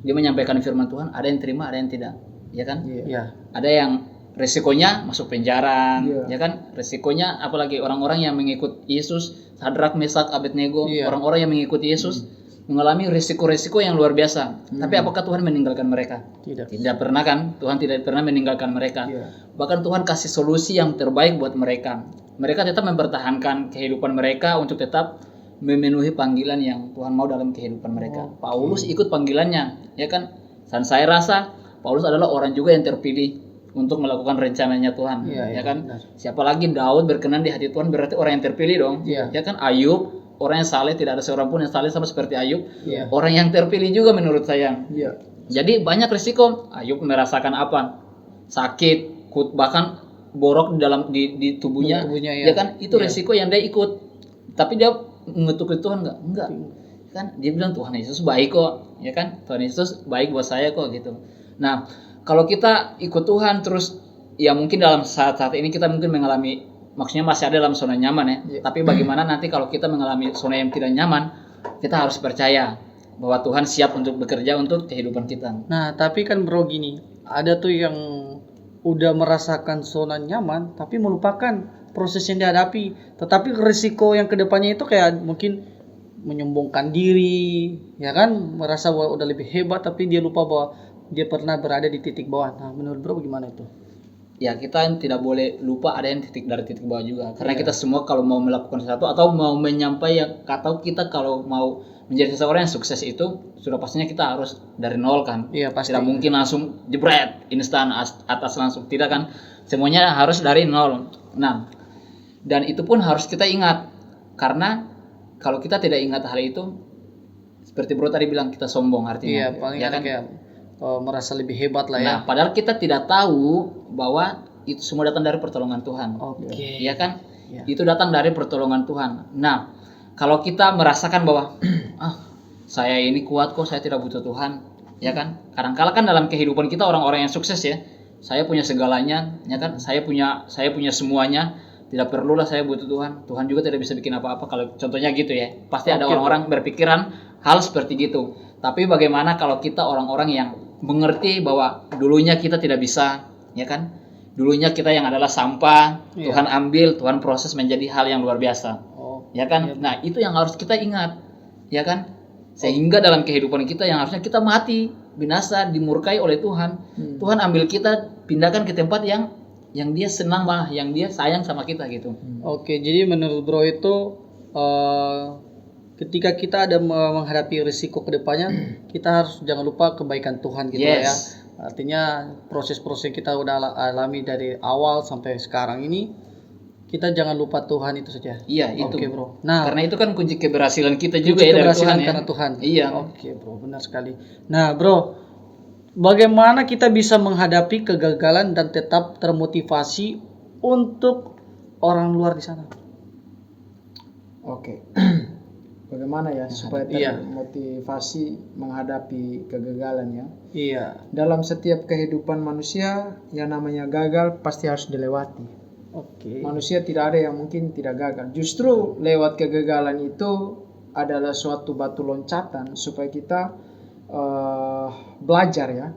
Speaker 2: dia menyampaikan firman Tuhan, ada yang terima, ada yang tidak. Ya kan? Iya. Ada yang resikonya masuk penjara, ya kan? Resikonya apalagi orang-orang yang mengikut Yesus, Sadrak, Mesak, Abednego, orang-orang yang mengikuti Yesus, mengalami risiko-risiko yang luar biasa. Tapi apakah Tuhan meninggalkan mereka?
Speaker 1: Tidak.
Speaker 2: Tidak pernah kan? Tuhan tidak pernah meninggalkan mereka.
Speaker 3: Iya.
Speaker 2: Bahkan Tuhan kasih solusi yang terbaik buat mereka. Mereka tetap mempertahankan kehidupan mereka untuk tetap memenuhi panggilan yang Tuhan mau dalam kehidupan mereka. Paulus ikut panggilannya, ya kan? Dan saya rasa Paulus adalah orang juga yang terpilih untuk melakukan rencananya Tuhan,
Speaker 1: Iya,
Speaker 2: ya kan?
Speaker 1: benar.
Speaker 2: Siapa lagi Daud berkenan di hati Tuhan, berarti orang yang terpilih dong,
Speaker 1: Iya.
Speaker 2: ya kan? Ayub, orang yang saleh, tidak ada seorang pun yang saleh sama seperti Ayub,
Speaker 1: Iya.
Speaker 2: orang yang terpilih juga menurut saya.
Speaker 3: Iya.
Speaker 2: Jadi banyak risiko. Ayub merasakan apa? Sakit, bahkan borok di tubuhnya,
Speaker 1: Tubuhnya,
Speaker 2: ya kan? Itu
Speaker 1: Iya.
Speaker 2: risiko yang dia ikut. Tapi dia mengetuk Tuhan enggak. Kan dia bilang Tuhan Yesus baik kok, ya kan? Tuhan Yesus baik buat saya kok gitu. Nah, kalau kita ikut Tuhan terus, ya mungkin dalam saat-saat ini kita mungkin mengalami, maksudnya masih ada dalam zona nyaman ya.
Speaker 3: Iya.
Speaker 2: Tapi bagaimana nanti kalau kita mengalami zona yang tidak nyaman, kita harus percaya bahwa Tuhan siap untuk bekerja untuk kehidupan kita.
Speaker 1: Nah, tapi kan bro gini, ada tuh yang udah merasakan zona nyaman tapi melupakan proses yang dihadapi. Tetapi risiko yang kedepannya itu kayak mungkin menyombongkan diri, ya kan, merasa bahwa udah lebih hebat tapi dia lupa bahwa dia pernah berada di titik bawah. Nah, menurut bro bagaimana itu?
Speaker 2: Ya kita tidak boleh lupa ada yang dari titik bawah juga. Karena kita semua kalau mau melakukan sesuatu atau mau menyampaikan, atau kita kalau mau menjadi seseorang yang sukses itu, sudah pastinya kita harus dari nol kan.
Speaker 1: Iya, pasti.
Speaker 2: Tidak mungkin langsung jebret, instan atas langsung, tidak kan. Semuanya harus dari nol. Nah, dan itu pun harus kita ingat. Karena kalau kita tidak ingat hal itu, seperti bro tadi bilang, kita sombong artinya.
Speaker 1: Iya, paling
Speaker 2: ya kan?
Speaker 1: kayak merasa lebih hebat lah ya.
Speaker 2: Nah, padahal kita tidak tahu bahwa itu semua datang dari pertolongan Tuhan.
Speaker 1: Oke.
Speaker 2: Iya kan?
Speaker 1: Iya.
Speaker 2: Itu datang dari pertolongan Tuhan. Nah, kalau kita merasakan bahwa saya ini kuat kok, saya tidak butuh Tuhan, ya kan? Kadang-kala kan dalam kehidupan kita orang-orang yang sukses ya, saya punya segalanya, ya kan? Saya punya semuanya, tidak perlulah saya butuh Tuhan. Tuhan juga tidak bisa bikin apa-apa, kalau contohnya gitu ya. Pasti ada orang-orang berpikiran hal seperti gitu. Tapi bagaimana kalau kita orang-orang yang mengerti bahwa dulunya kita tidak bisa, ya kan? Dulunya kita yang adalah sampah,
Speaker 1: Iya.
Speaker 2: Tuhan ambil, Tuhan proses menjadi hal yang luar biasa.
Speaker 1: Oh,
Speaker 2: Ya kan? Nah, itu yang harus kita ingat. Ya kan? Sehingga dalam kehidupan kita yang harusnya kita mati, binasa, dimurkai oleh Tuhan. Tuhan ambil kita, pindahkan ke tempat yang dia senang malah, yang dia sayang sama kita gitu.
Speaker 1: Oke, jadi menurut bro itu ketika kita ada menghadapi risiko kedepannya, kita harus jangan lupa kebaikan Tuhan gitu lah ya.
Speaker 2: Yes.
Speaker 1: Artinya proses-proses yang kita udah alami dari awal sampai sekarang ini, kita jangan lupa Tuhan itu saja.
Speaker 2: Iya, itu.
Speaker 1: Oke bro. Nah,
Speaker 2: Karena itu kan kunci keberhasilan kita juga
Speaker 1: kunci
Speaker 2: ya dari
Speaker 1: keberhasilan
Speaker 2: Tuhan ya.
Speaker 1: karena Tuhan.
Speaker 2: Iya.
Speaker 1: Oke bro, benar sekali. Nah bro, bagaimana kita bisa menghadapi kegagalan dan tetap termotivasi untuk orang luar di sana?
Speaker 3: Oke. Bagaimana ya supaya
Speaker 1: Iya.
Speaker 3: termotivasi menghadapi kegagalan ya?
Speaker 1: Iya.
Speaker 3: Dalam setiap kehidupan manusia yang namanya gagal pasti harus dilewati.
Speaker 1: Oke.
Speaker 3: Manusia tidak ada yang mungkin tidak gagal. Justru lewat kegagalan itu adalah suatu batu loncatan supaya kita belajar ya.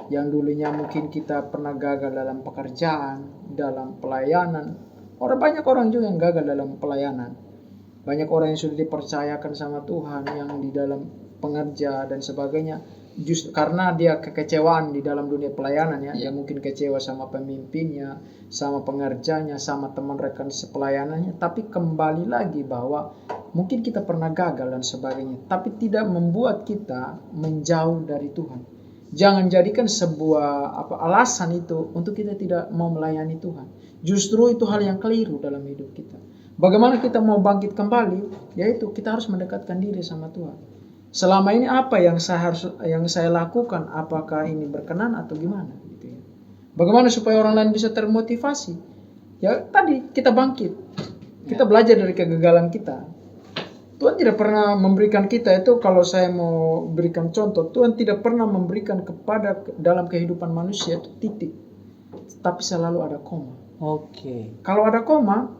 Speaker 3: Yang dulunya mungkin kita pernah gagal dalam pekerjaan, dalam pelayanan. Banyak orang juga yang gagal dalam pelayanan. Banyak orang yang sudah dipercayakan sama Tuhan yang di dalam pengerja dan sebagainya, justru karena dia kekecewaan di dalam dunia pelayanan ya, dia mungkin kecewa sama pemimpinnya, sama pengerjanya, sama teman rekan sepelayanannya, tapi kembali lagi bahwa mungkin kita pernah gagal dan sebagainya, tapi tidak membuat kita menjauh dari Tuhan. Jangan jadikan sebuah alasan itu untuk kita tidak mau melayani Tuhan. Justru itu hal yang keliru dalam hidup kita. Bagaimana kita mau bangkit kembali? Yaitu kita harus mendekatkan diri sama Tuhan. Selama ini apa yang saya lakukan? Apakah ini berkenan atau gimana? Gitu ya. Bagaimana supaya orang lain bisa termotivasi? Ya tadi kita bangkit. Kita belajar dari kegagalan kita. Tuhan tidak pernah memberikan kita itu, kalau saya mau berikan contoh, Tuhan tidak pernah memberikan kepada dalam kehidupan manusia itu titik. Tapi selalu ada koma.
Speaker 1: Oke.
Speaker 3: Kalau ada koma,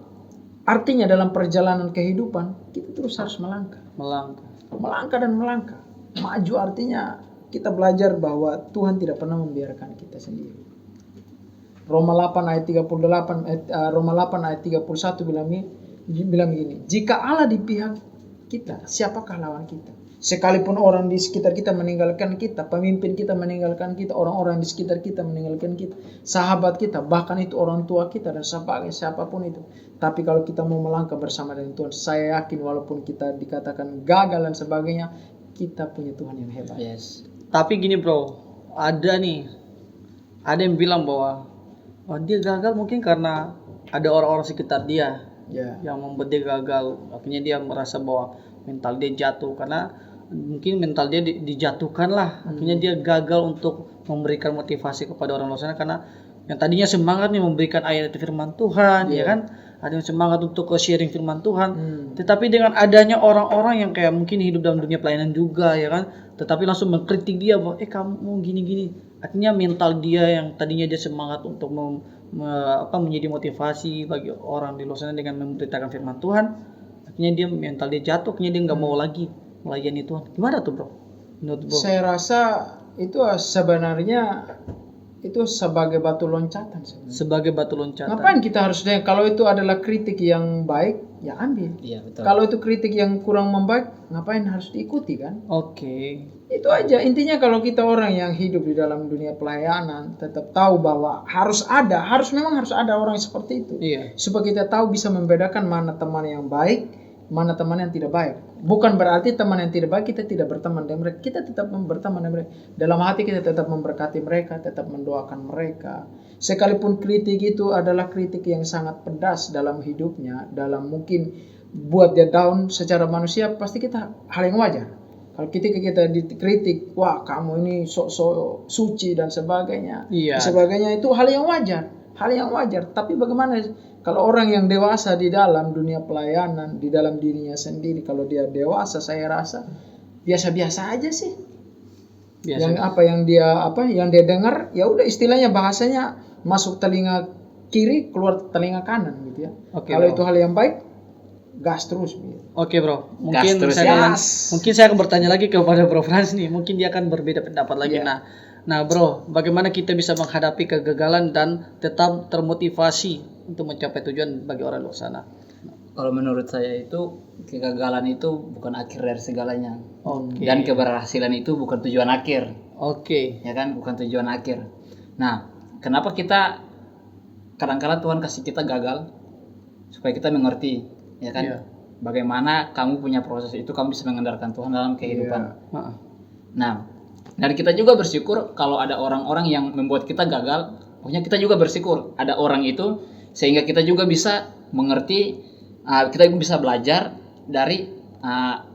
Speaker 3: artinya dalam perjalanan kehidupan kita terus harus melangkah. Melangkah dan melangkah. Maju artinya kita belajar bahwa Tuhan tidak pernah membiarkan kita sendiri. Roma 8 ayat 31 bilang begini, jika Allah di pihak kita, siapakah lawan kita? Sekalipun orang di sekitar kita meninggalkan kita, pemimpin kita meninggalkan kita, orang-orang di sekitar kita meninggalkan kita, sahabat kita, bahkan itu orang tua kita dan siapapun itu. Tapi kalau kita mau melangkah bersama dengan Tuhan, saya yakin walaupun kita dikatakan gagal dan sebagainya, kita punya Tuhan yang hebat.
Speaker 2: Yes.
Speaker 1: Tapi gini bro, ada yang bilang bahwa dia gagal mungkin karena ada orang-orang sekitar dia
Speaker 3: Ya.
Speaker 1: yang membuat dia gagal. Akhirnya dia merasa bahwa mental dia jatuh karena mungkin mental dia dijatuhkan lah. Akhirnya dia gagal untuk memberikan motivasi kepada orang luar sana karena yang tadinya semangat nih memberikan ayat firman Tuhan, ya kan? Ada yang semangat untuk sharing firman Tuhan. Tetapi dengan adanya orang-orang yang kayak mungkin hidup dalam dunia pelayanan juga, ya kan? Tetapi langsung mengkritik dia bahwa kamu gini-gini. Akhirnya mental dia yang tadinya dia semangat untuk menjadi motivasi bagi orang di luar sana dengan memberitakan firman Tuhan, akhirnya dia mental dia jatuh, akhirnya dia nggak mau lagi melayani Tuhan. Gimana tuh bro? Menurut bro?
Speaker 3: Saya rasa itu sebenarnya itu sebagai batu loncatan sebenarnya.
Speaker 1: Sebagai batu loncatan.
Speaker 3: Ngapain kita harus dengar? Kalau itu adalah kritik yang baik, ya ambil.
Speaker 2: Iya, betul.
Speaker 3: Kalau itu kritik yang kurang membaik, ngapain harus diikuti kan?
Speaker 1: Oke.
Speaker 3: Itu aja. Intinya kalau kita orang yang hidup di dalam dunia pelayanan, tetap tahu bahwa memang harus ada orang seperti itu.
Speaker 1: Iya.
Speaker 3: Supaya kita tahu bisa membedakan mana teman yang baik, mana teman yang tidak baik. Bukan berarti teman yang tidak baik kita tidak berteman dengan mereka. Kita tetap berteman dengan mereka. Dalam hati kita tetap memberkati mereka, tetap mendoakan mereka. Sekalipun kritik itu adalah kritik yang sangat pedas dalam hidupnya, dalam mungkin buat dia down secara manusia, pasti kita hal yang wajar. Kalau kita dikritik, wah kamu ini sok suci dan sebagainya,
Speaker 1: Iya.
Speaker 3: sebagainya itu hal yang wajar. Tapi bagaimana kalau orang yang dewasa di dalam dunia pelayanan, di dalam dirinya sendiri, kalau dia dewasa, saya rasa biasa-biasa aja sih.
Speaker 1: Biasa.
Speaker 3: Yang dia dengar, ya udah istilahnya bahasanya masuk telinga kiri, keluar telinga kanan gitu ya.
Speaker 1: Oke,
Speaker 3: Kalau
Speaker 1: bro.
Speaker 3: itu hal yang baik, gas terus gitu.
Speaker 1: Oke bro,
Speaker 2: Gas terus,
Speaker 1: mungkin saya akan bertanya lagi kepada Bro Frans nih, mungkin dia akan berbeda pendapat lagi.
Speaker 3: Iya.
Speaker 1: Nah bro, bagaimana kita bisa menghadapi kegagalan dan tetap termotivasi untuk mencapai tujuan bagi orang luar sana?
Speaker 2: Kalau menurut saya itu kegagalan itu bukan akhir dari segalanya.
Speaker 1: Oke.
Speaker 2: Dan keberhasilan itu bukan tujuan akhir.
Speaker 1: Oke.
Speaker 2: Ya kan, bukan tujuan akhir. Nah, kenapa kita kadang-kadang Tuhan kasih kita gagal supaya kita mengerti, ya kan?
Speaker 1: Iya.
Speaker 2: Bagaimana kamu punya proses itu, kamu bisa mengandalkan Tuhan dalam kehidupan.
Speaker 1: Heeh.
Speaker 2: Nah, dan kita juga bersyukur kalau ada orang-orang yang membuat kita gagal. Pokoknya kita juga bersyukur ada orang itu sehingga kita juga bisa mengerti, kita bisa belajar dari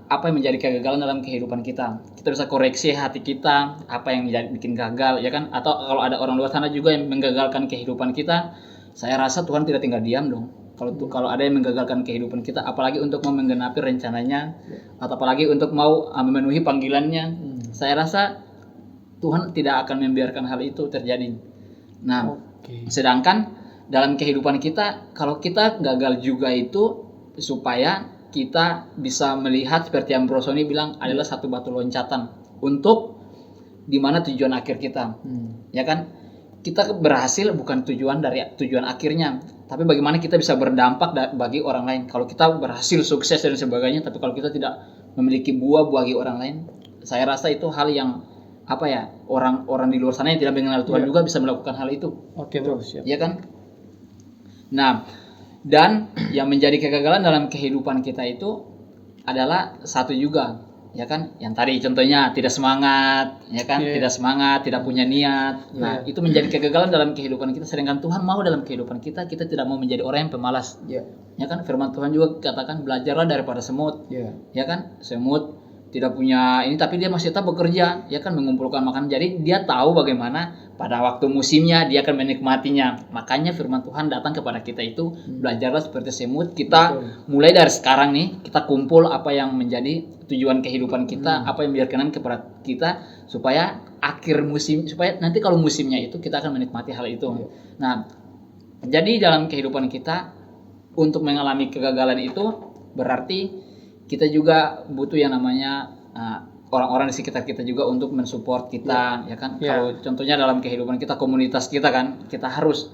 Speaker 2: apa yang menjadi kegagalan dalam kehidupan kita. Kita bisa koreksi hati kita, apa yang bikin gagal, ya kan? Atau kalau ada orang luar sana juga yang menggagalkan kehidupan kita, saya rasa Tuhan tidak tinggal diam dong. Kalau ada yang menggagalkan kehidupan kita, apalagi untuk mau menggenapi rencananya, atau apalagi untuk mau memenuhi panggilannya, saya rasa Tuhan tidak akan membiarkan hal itu terjadi. Nah, sedangkan dalam kehidupan kita, kalau kita gagal juga itu supaya kita bisa melihat seperti yang Bro Sony bilang adalah satu batu loncatan untuk di mana tujuan akhir kita, ya kan? Kita berhasil bukan tujuan akhirnya, tapi bagaimana kita bisa berdampak bagi orang lain. Kalau kita berhasil sukses dan sebagainya, tapi kalau kita tidak memiliki buah bagi orang lain, saya rasa itu hal yang orang di luar sana yang tidak mengenal Tuhan juga bisa melakukan hal itu.
Speaker 1: Oke bro, siap.
Speaker 2: Ya kan? Nah, dan yang menjadi kegagalan dalam kehidupan kita itu adalah satu juga, ya kan? Yang tadi contohnya tidak semangat, ya kan? Tidak semangat, tidak punya niat. Nah, itu menjadi kegagalan dalam kehidupan kita. Sedangkan Tuhan mau dalam kehidupan kita tidak mau menjadi orang yang pemalas. Ya kan? Firman Tuhan juga katakan belajarlah daripada semut. Ya kan? Semut tidak punya ini tapi dia masih tetap bekerja, ya kan, mengumpulkan makanan. Jadi dia tahu bagaimana pada waktu musimnya dia akan menikmatinya. Makanya firman Tuhan datang kepada kita itu belajarlah seperti semut. Kita mulai dari sekarang nih kita kumpul apa yang menjadi tujuan kehidupan kita, apa yang berkenan kepada kita supaya akhir musim, supaya nanti kalau musimnya itu kita akan menikmati hal itu. Nah, jadi dalam kehidupan kita untuk mengalami kegagalan itu berarti kita juga butuh yang namanya orang-orang di sekitar kita juga untuk mensupport kita, ya kan? Kalau contohnya dalam kehidupan kita, komunitas kita kan, kita harus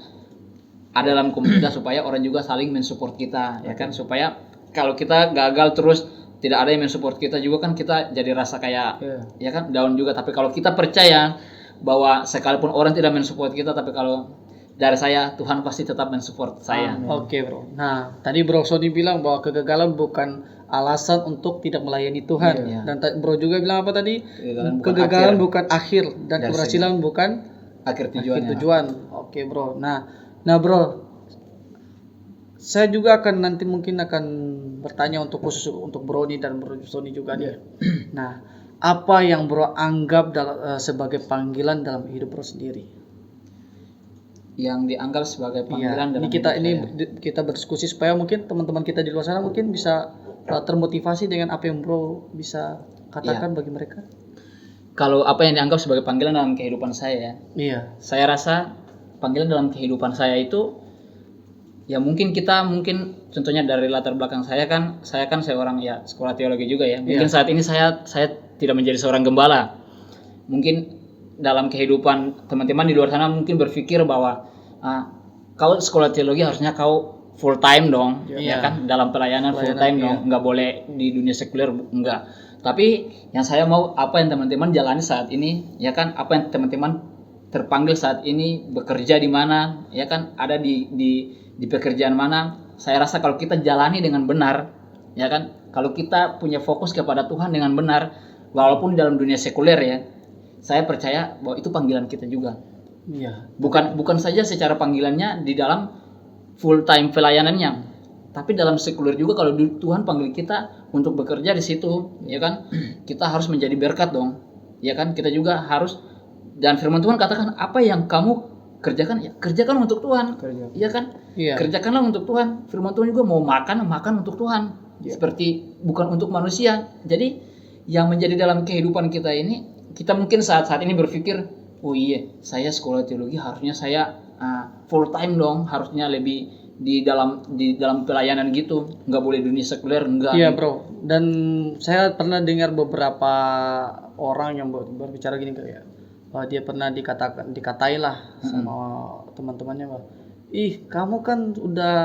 Speaker 2: ada dalam komunitas supaya orang juga saling mensupport kita, ya kan? Supaya kalau kita gagal terus tidak ada yang mensupport kita juga kan kita jadi rasa kayak
Speaker 3: Iya.
Speaker 2: ya kan down juga. Tapi kalau kita percaya bahwa sekalipun orang tidak mensupport kita, tapi kalau dari saya Tuhan pasti tetap mensupport saya.
Speaker 1: Oke bro. Nah tadi bro Sony bilang bahwa kegagalan bukan alasan untuk tidak melayani Tuhan.
Speaker 2: Iya.
Speaker 1: Dan bro juga bilang apa tadi?
Speaker 2: Kegagalan bukan
Speaker 1: Kegagalan
Speaker 2: akhir.
Speaker 1: bukan akhir dan
Speaker 2: Dari
Speaker 1: keberhasilan bukan
Speaker 2: Akhir
Speaker 1: akhir
Speaker 2: tujuannya.
Speaker 1: tujuan. Oke bro. Nah bro, saya juga akan nanti mungkin akan bertanya untuk khusus untuk Bro ini dan Bro Sony juga nih. Nah, apa yang Bro anggap sebagai panggilan dalam hidup Bro sendiri?
Speaker 2: Yang dianggap sebagai
Speaker 1: Iya,
Speaker 2: panggilan dalam
Speaker 1: ini kita
Speaker 2: hidup saya.
Speaker 1: kita berdiskusi supaya mungkin teman-teman kita di luar sana mungkin bisa termotivasi dengan apa yang Bro bisa katakan bagi mereka.
Speaker 2: Kalau apa yang dianggap sebagai panggilan dalam kehidupan saya ya,
Speaker 1: Iya.
Speaker 2: saya rasa panggilan dalam kehidupan saya itu ya mungkin contohnya dari latar belakang saya kan seorang ya sekolah teologi juga ya. Mungkin saat ini saya tidak menjadi seorang gembala. Mungkin dalam kehidupan teman-teman di luar sana mungkin berpikir bahwa kau sekolah teologi harusnya kau full time dong, ya kan dalam pelayanan full time dong, nggak boleh di dunia sekuler, enggak. Tapi yang saya mau apa yang teman-teman jalani saat ini, ya kan apa yang teman-teman terpanggil saat ini bekerja di mana, ya kan ada di pekerjaan mana. Saya rasa kalau kita jalani dengan benar, ya kan kalau kita punya fokus kepada Tuhan dengan benar, walaupun dalam dunia sekuler ya, saya percaya bahwa itu panggilan kita juga.
Speaker 1: Iya.
Speaker 2: Bukan saja secara panggilannya di dalam full time pelayanannya, tapi dalam sekuler juga kalau Tuhan panggil kita untuk bekerja di situ, ya kan kita harus menjadi berkat dong, ya kan kita juga harus. Dan firman Tuhan katakan apa yang kamu kerjakan ya kerjakan untuk Tuhan, ya kan kerjakanlah untuk Tuhan. Firman Tuhan juga mau makan untuk Tuhan, seperti bukan untuk manusia. Jadi yang menjadi dalam kehidupan kita ini, kita mungkin saat ini berpikir, oh iya saya sekolah teologi harusnya saya full time dong, harusnya lebih di dalam pelayanan gitu, nggak boleh dunia sekuler, enggak.
Speaker 1: Iya bro, dan saya pernah dengar beberapa orang yang berbicara gini kayak dia pernah dikatai lah sama teman-temannya bahwa ih kamu kan udah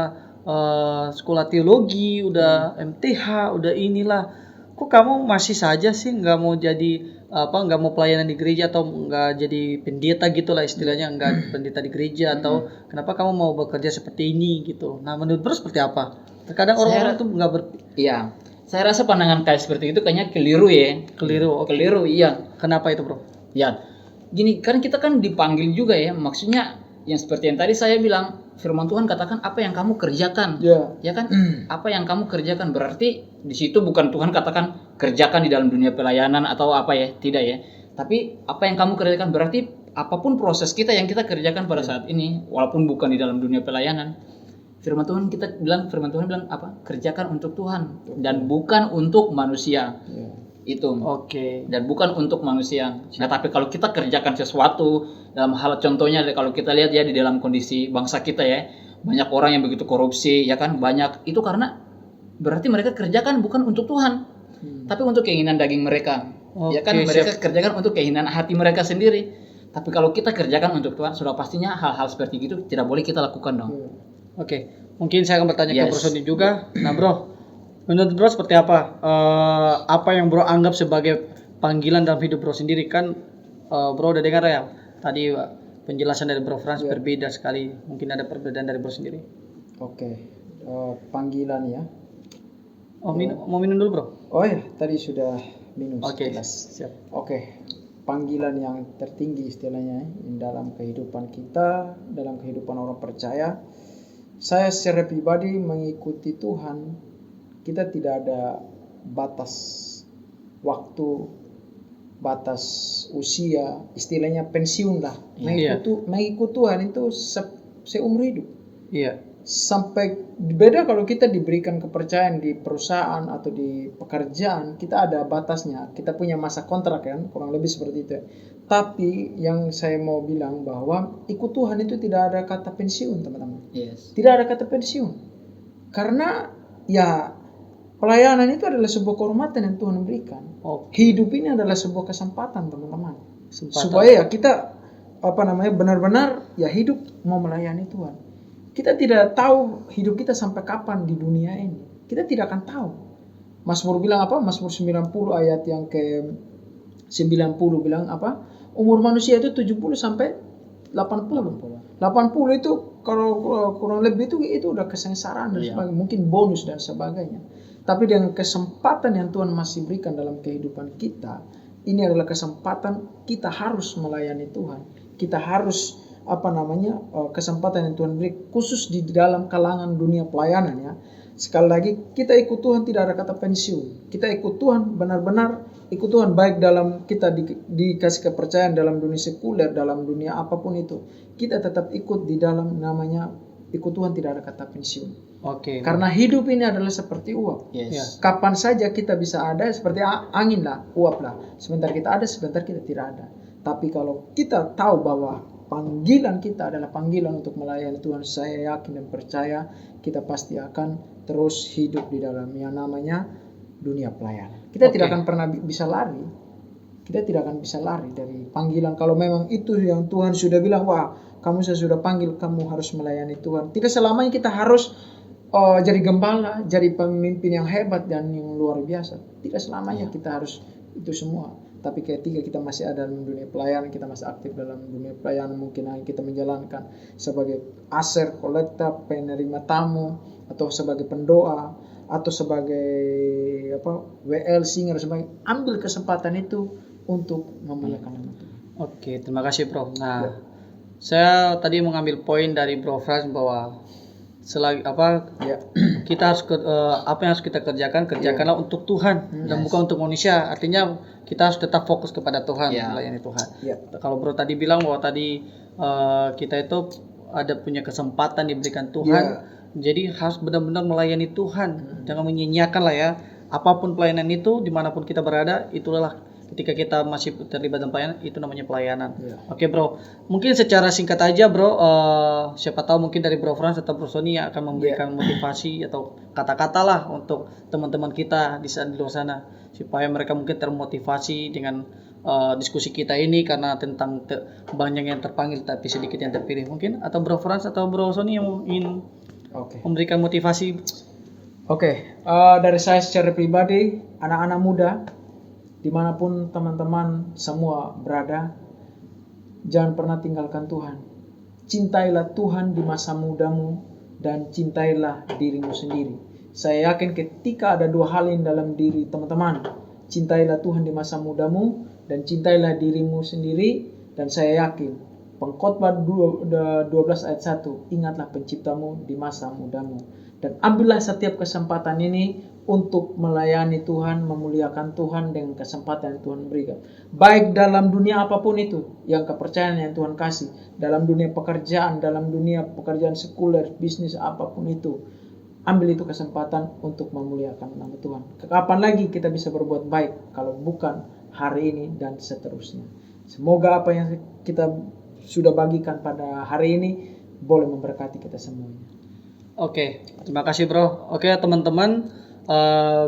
Speaker 1: sekolah teologi, udah MTH, udah inilah, kok kamu masih saja sih nggak mau jadi nggak mau pelayanan di gereja atau nggak jadi pendeta gitulah istilahnya, nggak pendeta di gereja, atau kenapa kamu mau bekerja seperti ini gitu. Nah menurut bro seperti apa? Terkadang orang-orang tuh nggak
Speaker 2: Iya, saya rasa pandangan kayak seperti itu kayaknya keliru ya. Keliru, iya.
Speaker 1: Kenapa itu bro?
Speaker 2: Ya, gini kan kita kan dipanggil juga ya, maksudnya yang seperti yang tadi saya bilang, firman Tuhan katakan apa yang kamu kerjakan, ya kan? Apa yang kamu kerjakan, berarti di situ bukan Tuhan katakan kerjakan di dalam dunia pelayanan atau apa ya, tidak ya. Tapi apa yang kamu kerjakan berarti apapun proses kita yang kita kerjakan pada saat ini, walaupun bukan di dalam dunia pelayanan, firman Tuhan bilang apa? Kerjakan untuk Tuhan dan bukan untuk manusia. Itu. Dan bukan untuk manusia. Nah, tapi kalau kita kerjakan sesuatu dalam hal, contohnya kalau kita lihat ya di dalam kondisi bangsa kita ya, banyak orang yang begitu korupsi, ya kan, banyak itu karena berarti mereka kerjakan bukan untuk Tuhan, tapi untuk keinginan daging mereka. Ya kan, mereka kerjakan untuk keinginan hati mereka sendiri. Tapi kalau kita kerjakan untuk Tuhan, sudah pastinya hal-hal seperti itu tidak boleh kita lakukan dong.
Speaker 1: Mungkin saya akan bertanya ke Bro Sony juga. Nah bro, menurut bro seperti apa? Apa yang bro anggap sebagai panggilan dalam hidup bro sendiri? Kan bro udah dengar ya tadi penjelasan dari bro Frans berbeda sekali. Mungkin ada perbedaan dari bro sendiri.
Speaker 3: Panggilan ya.
Speaker 1: Mau minum dulu bro?
Speaker 3: Oh ya, tadi sudah minum.
Speaker 1: Siap.
Speaker 3: Panggilan yang tertinggi istilahnya dalam kehidupan kita, dalam kehidupan orang percaya. Saya secara pribadi mengikuti Tuhan. Kita tidak ada batas waktu, batas usia, istilahnya pensiun lah. Mengikut Tuhan itu seumur hidup.
Speaker 1: Iya.
Speaker 3: Sampai beda kalau kita diberikan kepercayaan di perusahaan atau di pekerjaan, kita ada batasnya. Kita punya masa kontrak kan, kurang lebih seperti itu. Tapi yang saya mau bilang bahwa ikut Tuhan itu tidak ada kata pensiun, teman-teman. Tidak ada kata pensiun. Karena ya pelayanan itu adalah sebuah kehormatan yang Tuhan berikan. Hidup ini adalah sebuah kesempatan, teman-teman. Supaya kita benar-benar ya hidup mau melayani Tuhan. Kita tidak tahu hidup kita sampai kapan di dunia ini. Kita tidak akan tahu. Mazmur bilang apa? Mazmur 90 ayat yang ke 90 bilang apa? Umur manusia itu 70 sampai 80. 80 itu kalau kurang lebih itu udah kesengsaraan dan sebagainya, mungkin bonus dan sebagainya. Tapi dengan kesempatan yang Tuhan masih berikan dalam kehidupan kita, ini adalah kesempatan kita harus melayani Tuhan. Kita harus kesempatan yang Tuhan beri khusus di dalam kalangan dunia pelayanan ya. Sekali lagi kita ikut Tuhan tidak ada kata pensiun. Kita ikut Tuhan benar-benar ikut Tuhan baik dalam kita dikasih kepercayaan dalam dunia sekuler, dalam dunia apapun itu. Kita tetap ikut di dalam namanya ikut Tuhan tidak ada kata pensiun.
Speaker 1: Oke.
Speaker 3: Karena hidup ini adalah seperti uap.
Speaker 2: Yes.
Speaker 3: Kapan saja kita bisa ada seperti angin lah, uap lah. Sebentar kita ada, sebentar kita tidak ada. Tapi kalau kita tahu bahwa panggilan kita adalah panggilan untuk melayani Tuhan, saya yakin dan percaya kita pasti akan terus hidup di dalam yang namanya dunia pelayanan. Kita tidak akan pernah bisa lari. Kita tidak akan bisa lari dari panggilan. Kalau memang itu yang Tuhan sudah bilang, wah kamu sudah panggil, kamu harus melayani Tuhan. Tidak selamanya kita harus jadi gembala, jadi pemimpin yang hebat dan yang luar biasa. Tidak selamanya kita harus itu semua. Tapi ketika kita masih ada dalam dunia pelayanan, kita masih aktif dalam dunia pelayanan, mungkin kita menjalankan sebagai aser, kolektor, penerima tamu, atau sebagai pendoa, atau sebagai WL, singer, sebagai ambil kesempatan itu untuk memuliakan nama Tuhan.
Speaker 1: Oke, terima kasih Bro. Nah, saya tadi mengambil poin dari Bro Frans bahwa kita harus apa yang harus kita kerjakanlah untuk Tuhan dan bukan untuk manusia. Artinya kita harus tetap fokus kepada Tuhan, melayani Tuhan. Kalau Bro tadi bilang bahwa tadi kita itu ada punya kesempatan diberikan Tuhan, jadi harus benar-benar melayani Tuhan. Jangan menyia-nyiakan lah ya. Apapun pelayanan itu, dimanapun kita berada, itulah ketika kita masih terlibat dalam pelayanan, itu namanya pelayanan. Oke Bro, mungkin secara singkat aja Bro, siapa tahu mungkin dari Bro Frans atau Bro Sony akan memberikan motivasi atau kata-kata lah untuk teman-teman kita di luar sana, supaya mereka mungkin termotivasi dengan diskusi kita ini, karena tentang banyak yang terpanggil tapi sedikit yang terpilih mungkin. Atau Bro Frans atau Bro Sony yang ingin memberikan motivasi.
Speaker 3: Dari saya secara pribadi, anak-anak muda dimanapun teman-teman semua berada, jangan pernah tinggalkan Tuhan. Cintailah Tuhan di masa mudamu dan cintailah dirimu sendiri. Saya yakin ketika ada dua hal yang dalam diri teman-teman, cintailah Tuhan di masa mudamu dan cintailah dirimu sendiri, dan saya yakin Pengkhotbah 12 ayat 1, ingatlah penciptamu di masa mudamu. Dan ambillah setiap kesempatan ini untuk melayani Tuhan, memuliakan Tuhan dengan kesempatan yang Tuhan berikan. Baik dalam dunia apapun itu, yang kepercayaan yang Tuhan kasih. Dalam dunia pekerjaan, dalam dunia pekerjaan sekuler, bisnis apapun itu. Ambil itu kesempatan untuk memuliakan nama Tuhan. Kapan lagi kita bisa berbuat baik kalau bukan hari ini dan seterusnya. Semoga apa yang kita sudah bagikan pada hari ini boleh memberkati kita semuanya.
Speaker 1: Oke, terima kasih Bro. Oke teman-teman,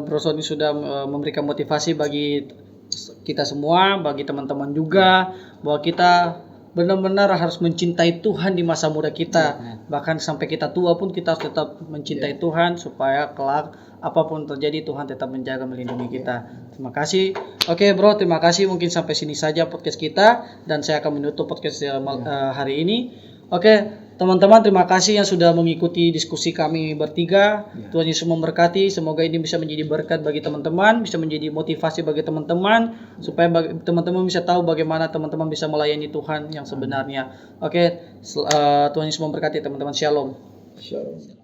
Speaker 1: Bro Sony sudah memberikan motivasi bagi kita semua, bagi teman-teman juga, bahwa kita benar-benar harus mencintai Tuhan di masa muda kita. Bahkan sampai kita tua pun kita harus tetap mencintai Tuhan, supaya kelak apapun terjadi Tuhan tetap menjaga, melindungi kita. Terima kasih. Oke Bro, terima kasih. Mungkin sampai sini saja podcast kita, dan saya akan menutup podcast hari ini. Oke teman-teman, terima kasih yang sudah mengikuti diskusi kami bertiga. Tuhan Yesus memberkati. Semoga ini bisa menjadi berkat bagi teman-teman, bisa menjadi motivasi bagi teman-teman, supaya teman-teman bisa tahu bagaimana teman-teman bisa melayani Tuhan yang sebenarnya. Oke, Tuhan Yesus memberkati teman-teman. Shalom.